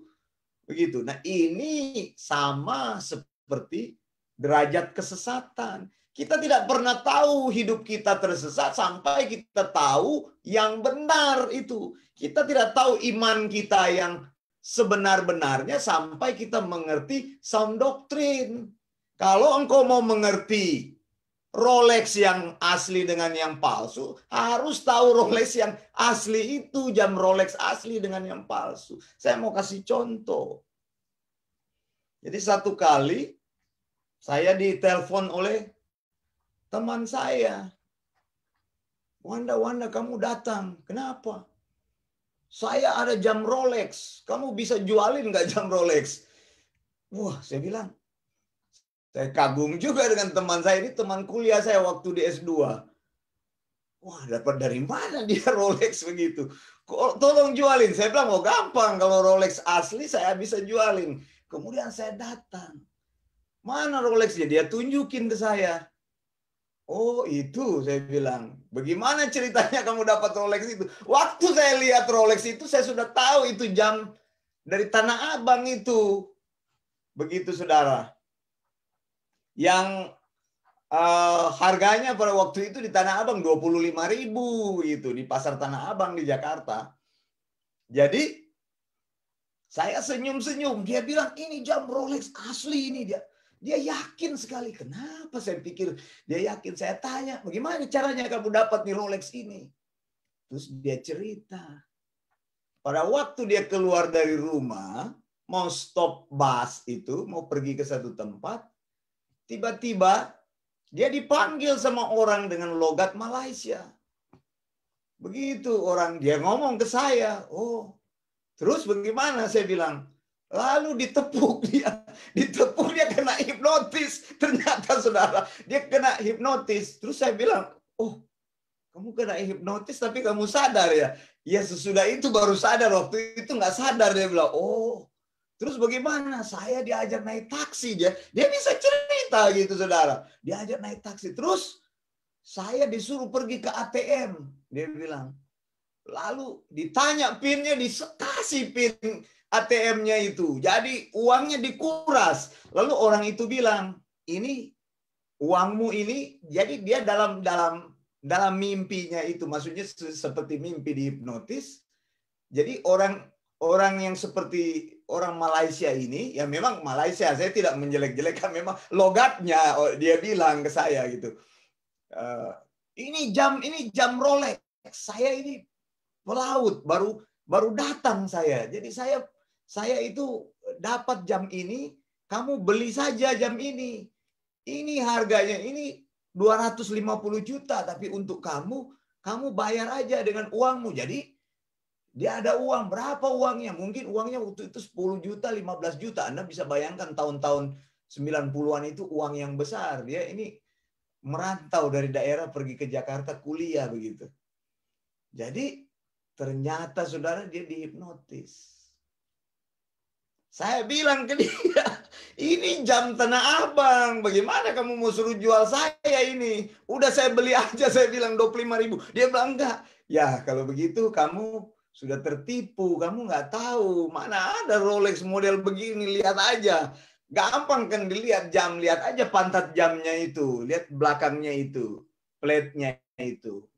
[SPEAKER 2] Begitu. Nah, ini sama seperti derajat kesesatan. Kita tidak pernah tahu hidup kita tersesat sampai kita tahu yang benar itu. Kita tidak tahu iman kita yang sebenar-benarnya sampai kita mengerti sound doctrine. Kalau engkau mau mengerti Rolex yang asli dengan yang palsu, harus tahu Rolex yang asli itu, jam Rolex asli dengan yang palsu. Saya mau kasih contoh. Jadi satu kali saya ditelepon oleh teman saya. Wanda, kamu datang. Kenapa? Saya ada jam Rolex. Kamu bisa jualin nggak jam Rolex? Wah, saya bilang, Saya kagum juga dengan teman saya ini, teman kuliah saya waktu di S2. Wah, dapat dari mana dia Rolex begitu? Tolong jualin. Saya bilang, oh gampang, kalau Rolex asli saya bisa jualin. Kemudian saya datang. Mana Rolexnya? Dia tunjukin ke saya. Oh itu, saya bilang. Bagaimana ceritanya kamu dapat Rolex itu? Waktu saya lihat Rolex itu, saya sudah tahu itu jam dari Tanah Abang itu. Begitu, saudara. Yang harganya pada waktu itu di Tanah Abang 25.000 gitu, di pasar Tanah Abang di Jakarta. Jadi saya senyum-senyum, dia bilang ini jam Rolex asli ini, dia yakin sekali. Kenapa saya pikir dia yakin? Saya tanya, bagaimana caranya kamu dapat nih Rolex ini? Terus dia cerita. Pada waktu dia keluar dari rumah, mau stop bus itu, mau pergi ke satu tempat, tiba-tiba dia dipanggil sama orang dengan logat Malaysia. Begitu orang, dia ngomong ke saya. Oh, terus bagaimana? Saya bilang. Lalu ditepuk dia kena hipnotis. Ternyata saudara, dia kena hipnotis. Terus saya bilang, oh, kamu kena hipnotis tapi kamu sadar ya? Ya sesudah itu baru sadar, waktu itu nggak sadar. Dia bilang, oh, terus bagaimana? Saya diajak naik taksi, dia bisa cerita gitu saudara. Diajak naik taksi, terus saya disuruh pergi ke ATM, dia bilang. Lalu ditanya pinnya, dikasih pin ATM-nya itu. Jadi uangnya dikuras. Lalu orang itu bilang, ini uangmu ini. Jadi dia dalam mimpinya itu, maksudnya seperti mimpi dihipnotis. Jadi orang yang seperti orang Malaysia ini, ya memang Malaysia, saya tidak menjelek-jelekan, memang logatnya dia bilang ke saya gitu. Ini jam Rolex. Saya ini pelaut, baru datang saya. Jadi saya itu dapat jam ini, kamu beli saja jam ini. Ini harganya ini 250 juta, tapi untuk kamu bayar aja dengan uangmu. Jadi dia ada uang, berapa uangnya? Mungkin uangnya waktu itu 10 juta, 15 juta. Anda bisa bayangkan tahun-tahun 90-an itu uang yang besar. Dia ini merantau dari daerah pergi ke Jakarta kuliah begitu. Jadi ternyata saudara dia dihipnotis. Saya bilang ke dia, ini jam Tanah Abang, bagaimana kamu mau suruh jual saya ini? Udah saya beli aja, saya bilang 25.000. Dia bilang enggak. Ya kalau begitu kamu sudah tertipu, kamu nggak tahu. Mana ada Rolex model begini, lihat aja. Gampang kan dilihat jam, lihat aja pantat jamnya itu, lihat belakangnya itu, plate-nya itu.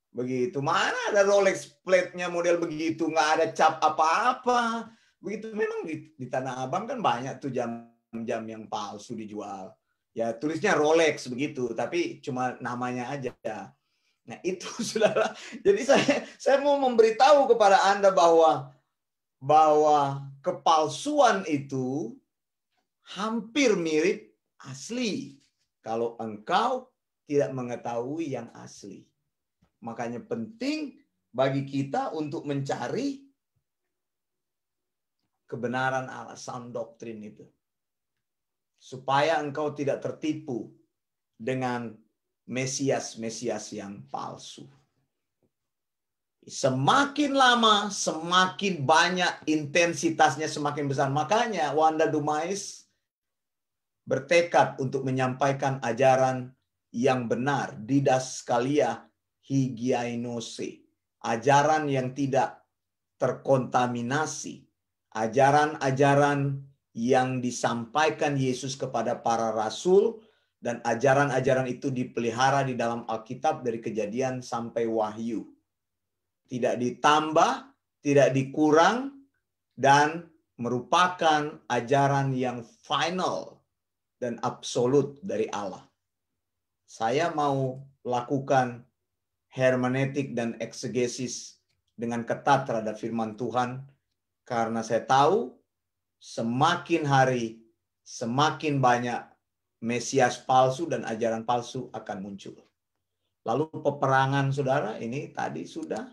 [SPEAKER 2] Begitu, mana ada Rolex plate-nya model begitu, nggak ada cap apa-apa. Begitu, memang di Tanah Abang kan banyak tuh jam-jam yang palsu dijual. Ya tulisnya Rolex begitu, tapi cuma namanya aja. Nah itu saudara. Jadi saya mau memberitahu kepada Anda bahwa kepalsuan itu hampir mirip asli kalau engkau tidak mengetahui yang asli. Makanya penting bagi kita untuk mencari kebenaran Allah, sound doctrine itu. Supaya engkau tidak tertipu dengan Mesias-Mesias yang palsu. Semakin lama, semakin banyak intensitasnya, semakin besar. Makanya Wanda Dumais bertekad untuk menyampaikan ajaran yang benar, didaskalia hygienose, ajaran yang tidak terkontaminasi, ajaran-ajaran yang disampaikan Yesus kepada para rasul, dan ajaran-ajaran itu dipelihara di dalam Alkitab dari Kejadian sampai Wahyu. Tidak ditambah, tidak dikurang, dan merupakan ajaran yang final dan absolut dari Allah. Saya mau lakukan hermeneutik dan eksegesis dengan ketat terhadap firman Tuhan, karena saya tahu semakin hari semakin banyak Mesias palsu dan ajaran palsu akan muncul. Lalu peperangan saudara, ini tadi sudah.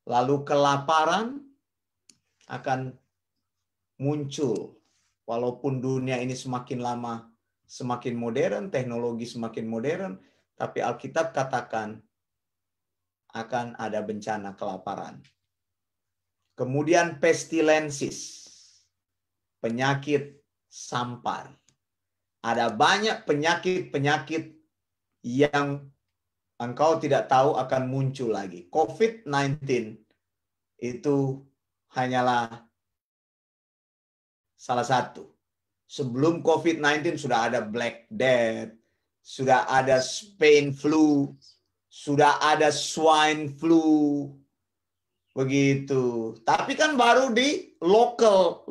[SPEAKER 2] Lalu kelaparan akan muncul. Walaupun dunia ini semakin lama semakin modern, teknologi semakin modern, tapi Alkitab katakan akan ada bencana kelaparan. Kemudian pestilensis, penyakit sampar. Ada banyak penyakit-penyakit yang engkau tidak tahu akan muncul lagi. COVID-19 itu hanyalah salah satu. Sebelum COVID-19 sudah ada Black Death, sudah ada Spain flu, sudah ada swine flu. Begitu. Tapi kan baru di lokal.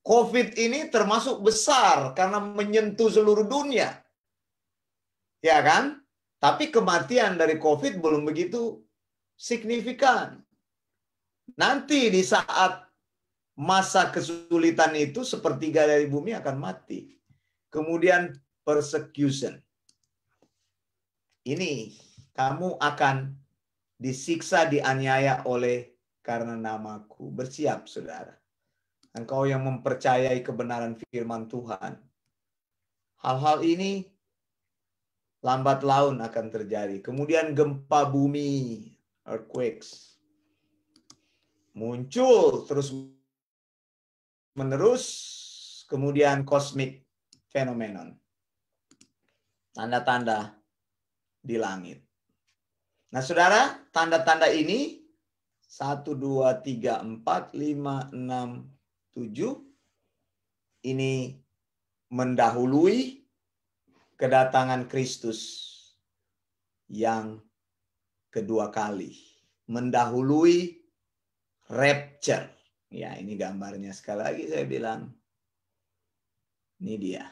[SPEAKER 2] COVID ini termasuk besar karena menyentuh seluruh dunia. Ya kan? Tapi kematian dari COVID belum begitu signifikan. Nanti di saat masa kesulitan itu sepertiga dari bumi akan mati. Kemudian persecution. Ini kamu akan disiksa, dianiaya oleh karena namaku. Bersiap, saudara. Engkau yang mempercayai kebenaran firman Tuhan. Hal-hal ini lambat laun akan terjadi. Kemudian gempa bumi, earthquakes. Muncul terus menerus, kemudian cosmic phenomenon. Tanda-tanda di langit. Nah, saudara, tanda-tanda ini 1, 2, 3, 4, 5, 6, 7 ini mendahului kedatangan Kristus yang kedua kali. Mendahului rapture. Ya, ini gambarnya sekali lagi saya bilang. Ini dia.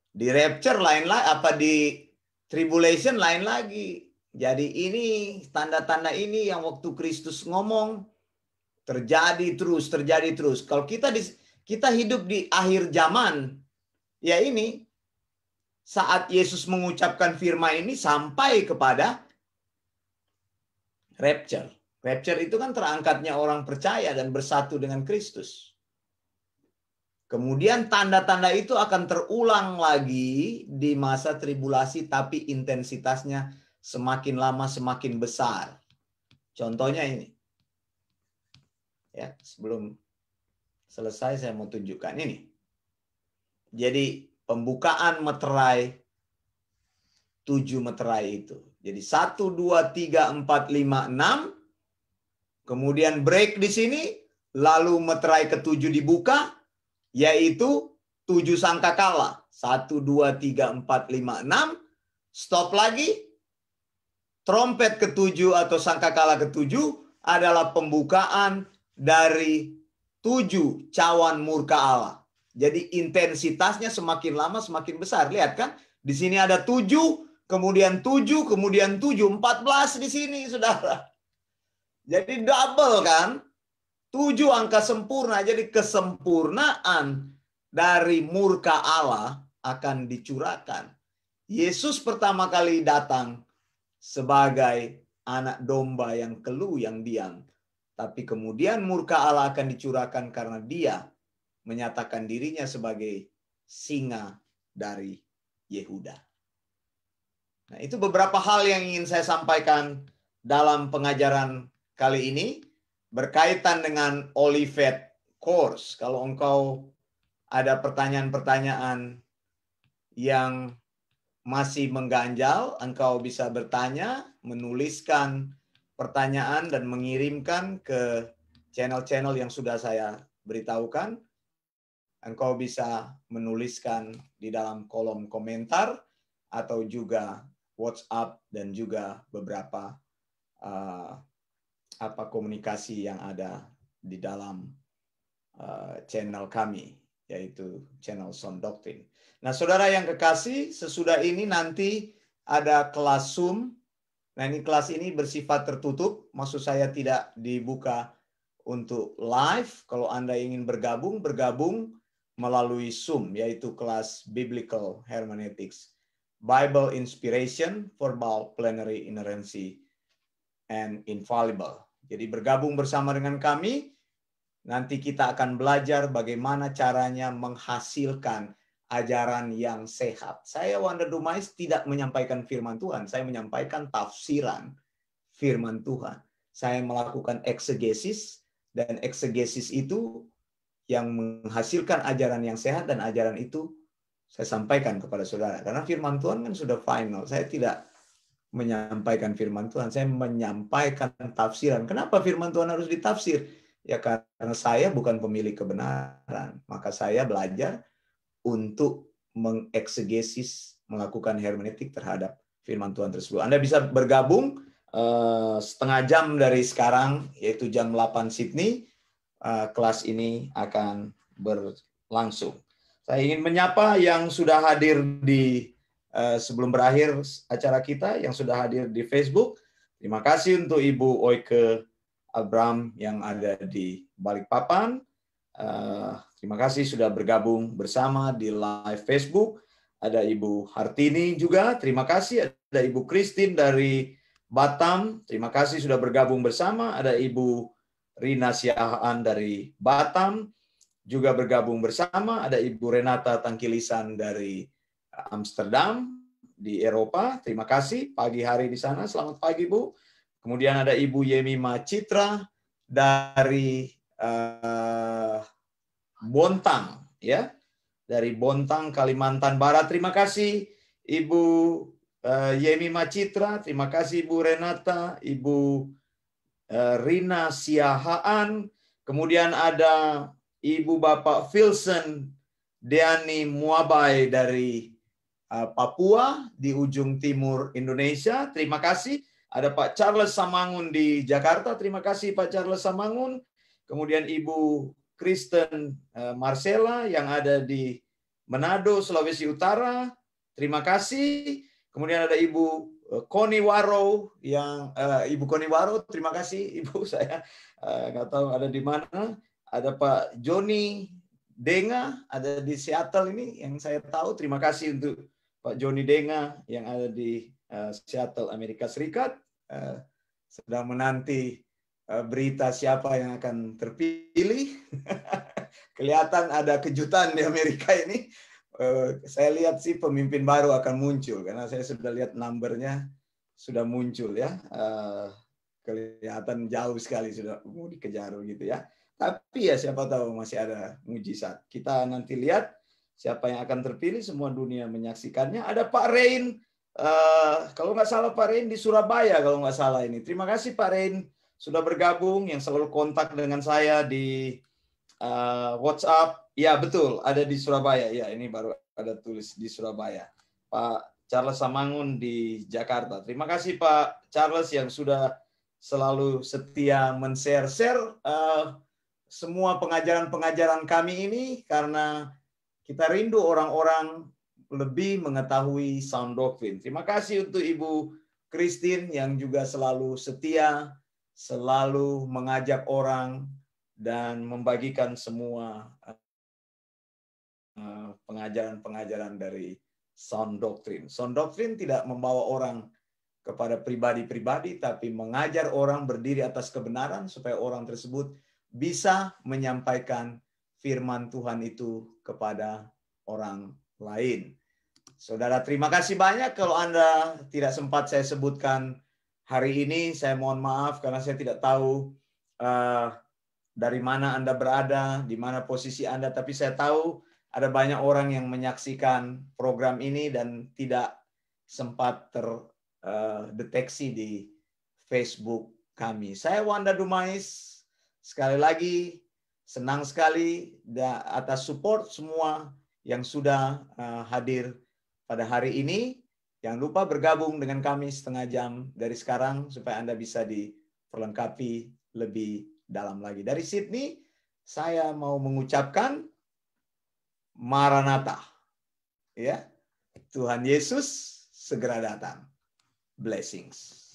[SPEAKER 2] Di rapture lain lagi, apa di tribulation lain lagi. Jadi ini tanda-tanda ini yang waktu Kristus ngomong terjadi terus. Kalau kita hidup di akhir zaman, ya ini saat Yesus mengucapkan firman ini sampai kepada rapture. Rapture itu kan terangkatnya orang percaya dan bersatu dengan Kristus. Kemudian tanda-tanda itu akan terulang lagi di masa tribulasi, tapi intensitasnya semakin lama semakin besar. Contohnya ini. Ya, sebelum selesai saya mau tunjukkan ini. Jadi pembukaan meterai 7 meterai itu. Jadi 1, 2, 3, 4, 5, 6. Kemudian break di sini, lalu meterai ke-7 dibuka, yaitu 7 sangkakala. 1, 2, 3, 4, 5, 6. Stop lagi. Trompet ke-7 atau sangkakala ke-7 adalah pembukaan dari 7 cawan murka Allah. Jadi intensitasnya semakin lama semakin besar. Lihat kan? Di sini ada 7, kemudian 7, kemudian 7. 14 di sini, saudara. Jadi double kan? 7 angka sempurna. Jadi kesempurnaan dari murka Allah akan dicurahkan. Yesus pertama kali datang sebagai anak domba yang keluh, yang diam. Tapi kemudian murka Allah akan dicurahkan karena dia menyatakan dirinya sebagai singa dari Yehuda. Nah, itu beberapa hal yang ingin saya sampaikan dalam pengajaran kali ini berkaitan dengan Olivet Course. Kalau engkau ada pertanyaan-pertanyaan yang masih mengganjal, engkau bisa bertanya, menuliskan pertanyaan dan mengirimkan ke channel-channel yang sudah saya beritahukan. Engkau bisa menuliskan di dalam kolom komentar atau juga WhatsApp dan juga beberapa komunikasi yang ada di dalam channel kami, yaitu channel Sound Doctrine. Nah, saudara yang kekasih, sesudah ini nanti ada kelas Zoom. Nah, ini kelas ini bersifat tertutup, maksud saya tidak dibuka untuk live. Kalau Anda ingin bergabung melalui Zoom, yaitu kelas Biblical Hermeneutics, Bible Inspiration, Verbal Plenary Inerrancy, and Infallible. Jadi bergabung bersama dengan kami nanti kita akan belajar bagaimana caranya menghasilkan ajaran yang sehat. Saya, Wanda Dumais, tidak menyampaikan firman Tuhan. Saya menyampaikan tafsiran firman Tuhan. Saya melakukan eksegesis, dan eksegesis itu yang menghasilkan ajaran yang sehat, dan ajaran itu saya sampaikan kepada saudara. Karena firman Tuhan kan sudah final. Saya tidak menyampaikan firman Tuhan, saya menyampaikan tafsiran. Kenapa firman Tuhan harus ditafsir? Ya karena saya bukan pemilik kebenaran. Maka saya belajar untuk mengeksegesis, melakukan hermeneutik terhadap firman Tuhan tersebut. Anda bisa bergabung setengah jam dari sekarang, yaitu jam 8 Sydney. Kelas ini akan berlangsung. Saya ingin menyapa yang sudah hadir di sebelum berakhir acara kita, yang sudah hadir di Facebook. Terima kasih untuk Ibu Oike Abram yang ada di Balikpapan. Terima kasih sudah bergabung bersama di live Facebook. Ada Ibu Hartini juga, terima kasih. Ada Ibu Christine dari Batam, terima kasih sudah bergabung bersama. Ada Ibu Rina Siahaan dari Batam, juga bergabung bersama. Ada Ibu Renata Tangkilisan dari Amsterdam di Eropa, terima kasih pagi hari di sana. Selamat pagi, Bu. Kemudian ada Ibu Yemima Citra dari Bontang, ya, dari Bontang, Kalimantan Barat. Terima kasih Ibu Yemima Citra, terima kasih Ibu Renata, Ibu Rina Siahaan. Kemudian ada Ibu Bapak Filson Deani Muabai dari Papua di ujung timur Indonesia. Terima kasih. Ada Pak Charles Samangun di Jakarta. Terima kasih Pak Charles Samangun. Kemudian Ibu Kristen Marcella yang ada di Manado, Sulawesi Utara. Terima kasih. Kemudian ada Ibu Connie Waro yang Ibu Connie Waro. Terima kasih Ibu, saya nggak tahu ada di mana. Ada Pak Joni Denga ada di Seattle ini yang saya tahu. Terima kasih untuk Pak Joni Denga yang ada di Seattle, Amerika Serikat. Sedang menanti berita siapa yang akan terpilih. Kelihatan ada kejutan di Amerika ini. Saya lihat sih pemimpin baru akan muncul karena saya sudah lihat numbernya sudah muncul ya. Kelihatan jauh sekali sudah mau dikejar gitu ya. Tapi ya siapa tahu masih ada mujizat. Kita nanti lihat siapa yang akan terpilih. Semua dunia menyaksikannya. Ada Pak Rain. Kalau nggak salah Pak Rain di Surabaya kalau nggak salah ini. Terima kasih Pak Rain sudah bergabung, yang selalu kontak dengan saya di WhatsApp. Ya betul, ada di Surabaya. Ya ini baru ada tulis di Surabaya. Pak Charles Samangun di Jakarta. Terima kasih Pak Charles yang sudah selalu setia men-share semua pengajaran-pengajaran kami ini, karena kita rindu orang-orang lebih mengetahui sound doctrine. Terima kasih untuk Ibu Christine yang juga selalu setia, selalu mengajak orang dan membagikan semua pengajaran-pengajaran dari sound doctrine. Sound doctrine tidak membawa orang kepada pribadi-pribadi, tapi mengajar orang berdiri atas kebenaran supaya orang tersebut bisa menyampaikan firman Tuhan itu kepada orang lain. Saudara, terima kasih banyak. Kalau Anda tidak sempat saya sebutkan hari ini, saya mohon maaf karena saya tidak tahu dari mana Anda berada, di mana posisi Anda, tapi saya tahu ada banyak orang yang menyaksikan program ini dan tidak sempat terdeteksi di Facebook kami. Saya Wanda Dumais. Sekali lagi, senang sekali atas support semua yang sudah hadir pada hari ini. Jangan lupa bergabung dengan kami setengah jam dari sekarang supaya Anda bisa diperlengkapi lebih dalam lagi. Dari Sydney, saya mau mengucapkan Maranatha. Ya, Tuhan Yesus segera datang. Blessings.